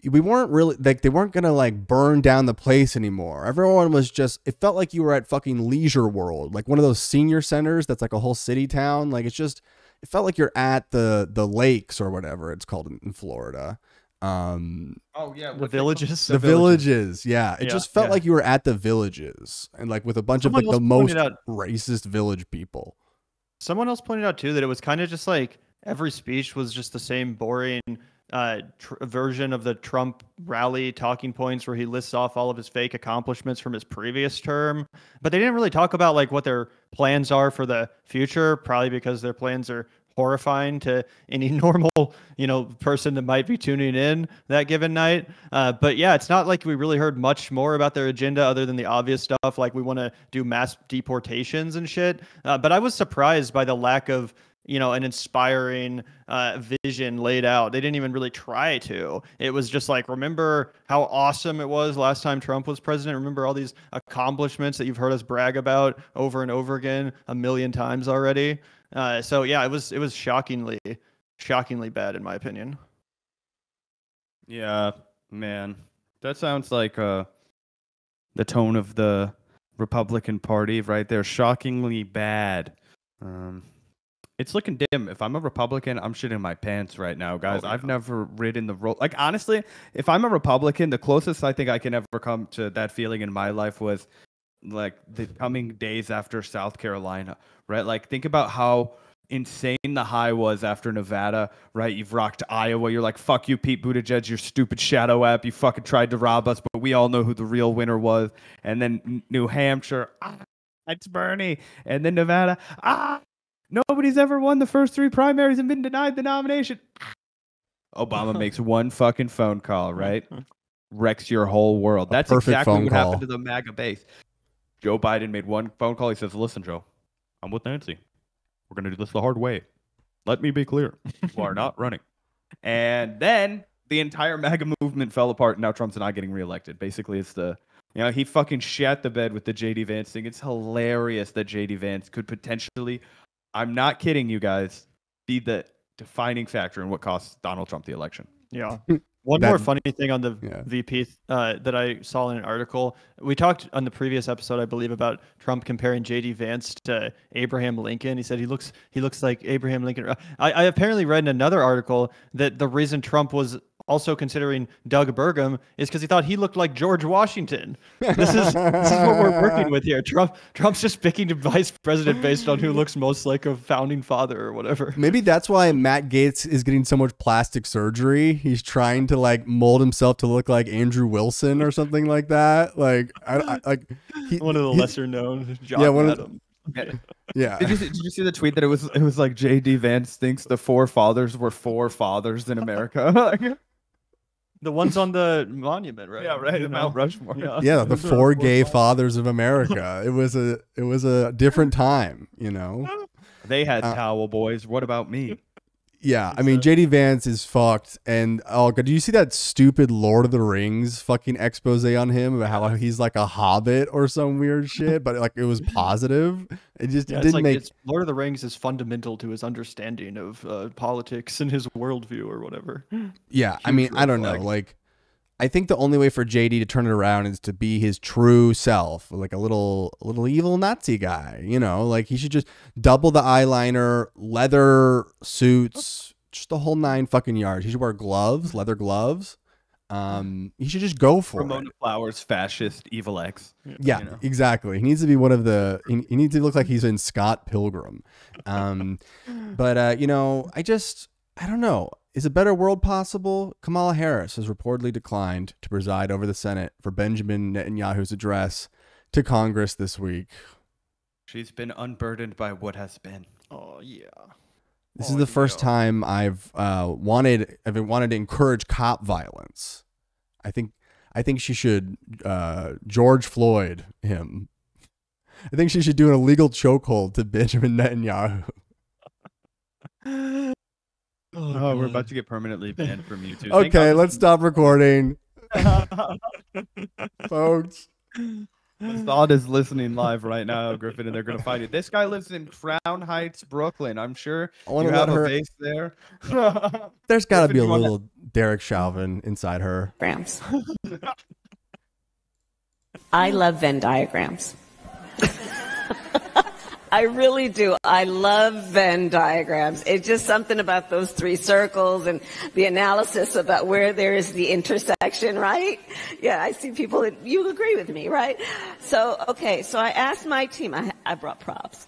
we weren't really, like they weren't going to like burn down the place anymore. Everyone was just, it felt like you were at fucking Leisure World, like one of those senior centers that's like a whole city town. Like it's just, it felt like you're at the lakes or whatever it's called in Florida. The Villages. The Villages. Yeah. It just felt like you were at the Villages and like with a bunch of like the most racist village people. Someone else pointed out too that it was kind of just like every speech was just the same boring version of the Trump rally talking points where he lists off all of his fake accomplishments from his previous term, but they didn't really talk about like what their plans are for the future, probably because their plans are horrifying to any normal, you know, person that might be tuning in that given night. But yeah, it's not like we really heard much more about their agenda other than the obvious stuff, like we want to do mass deportations and shit. But I was surprised by the lack of, you know, an inspiring vision laid out. They didn't even really try to. It was just like, remember how awesome it was last time Trump was president? Remember all these accomplishments that you've heard us brag about over and over again a million times already? So yeah, it was shockingly bad in my opinion. Yeah, man, that sounds like the tone of the Republican Party right there. Shockingly bad. It's looking dim. If I'm a Republican, I'm shitting my pants right now, guys. I've never ridden the road. Like, honestly, if I'm a Republican, the closest I think I can ever come to that feeling in my life was like the coming days after South Carolina, right? Like, think about how insane the high was after Nevada, right? You've rocked Iowa. You're like, fuck you, Pete Buttigieg, your stupid shadow app. You fucking tried to rob us, but we all know who the real winner was. And then New Hampshire, it's Bernie. And then Nevada, nobody's ever won the first 3 primaries and been denied the nomination. Obama makes one fucking phone call, right? Wrecks your whole world. That's exactly what happened to the MAGA base. Joe Biden made one phone call. He says, listen, Joe, I'm with Nancy. We're going to do this the hard way. Let me be clear. You are not running. And then the entire MAGA movement fell apart. And now Trump's not getting reelected. Basically, it's the, you know, he fucking shat the bed with the JD Vance thing. It's hilarious that JD Vance could potentially I'm not kidding you guys, be the defining factor in what cost Donald Trump the election. Yeah. One more funny thing on the VP that I saw in an article. We talked on the previous episode, I believe, about Trump comparing J.D. Vance to Abraham Lincoln. He said he looks like Abraham Lincoln. I apparently read in another article that the reason Trump was also considering Doug Burgum is because he thought he looked like George Washington. This is what we're working with here. Trump's just picking the vice president based on who looks most like a founding father or whatever. Maybe that's why Matt Gaetz is getting so much plastic surgery. He's trying to like mold himself to look like Andrew Wilson or something like that. Like, one of the lesser known. John Adams. Yeah. Did you see the tweet that it was like J.D. Vance thinks the forefathers were four fathers in America? The ones on the monument, right? Yeah, right. Mount Rushmore. Yeah, the four gay fathers of America. It was a different time, you know. They had towel boys. What about me? Yeah, I mean, JD Vance is fucked. And oh god, do you see that stupid Lord of the Rings fucking expose on him about how he's like a hobbit or some weird shit? But like it was positive. It just didn't make. Lord of the Rings is fundamental to his understanding of politics and his worldview or whatever. Yeah, I mean, I don't know. Like, I think the only way for JD to turn it around is to be his true self, like a little evil Nazi guy, you know, like he should just double the eyeliner, leather suits, just the whole 9 fucking yards. He should wear gloves, leather gloves. He should just go for Ramona Flowers, fascist, evil X. Yeah, you know? Exactly. He needs to be one of the, he needs to look like he's in Scott Pilgrim. But, you know, I don't know. Is a better world possible? Kamala Harris has reportedly declined to preside over the Senate for Benjamin Netanyahu's address to Congress this week. She's been unburdened by what has been. Oh, yeah. This is the first time I've wanted to encourage cop violence. I think she should George Floyd him. I think she should do an illegal chokehold to Benjamin Netanyahu. Oh, we're about to get permanently banned from YouTube. Okay, let's stop recording. Folks. Assad is listening live right now, Griffin, and they're going to find it. This guy lives in Crown Heights, Brooklyn. I'm sure you have a base there. There's got to be a little Derek Chauvin inside her. Diagrams. I love Venn diagrams. I really do. I love Venn diagrams. It's just something about those 3 circles and the analysis about where there is the intersection, right? Yeah, I see people that you agree with me, right? So, okay, so I asked my team, I brought props.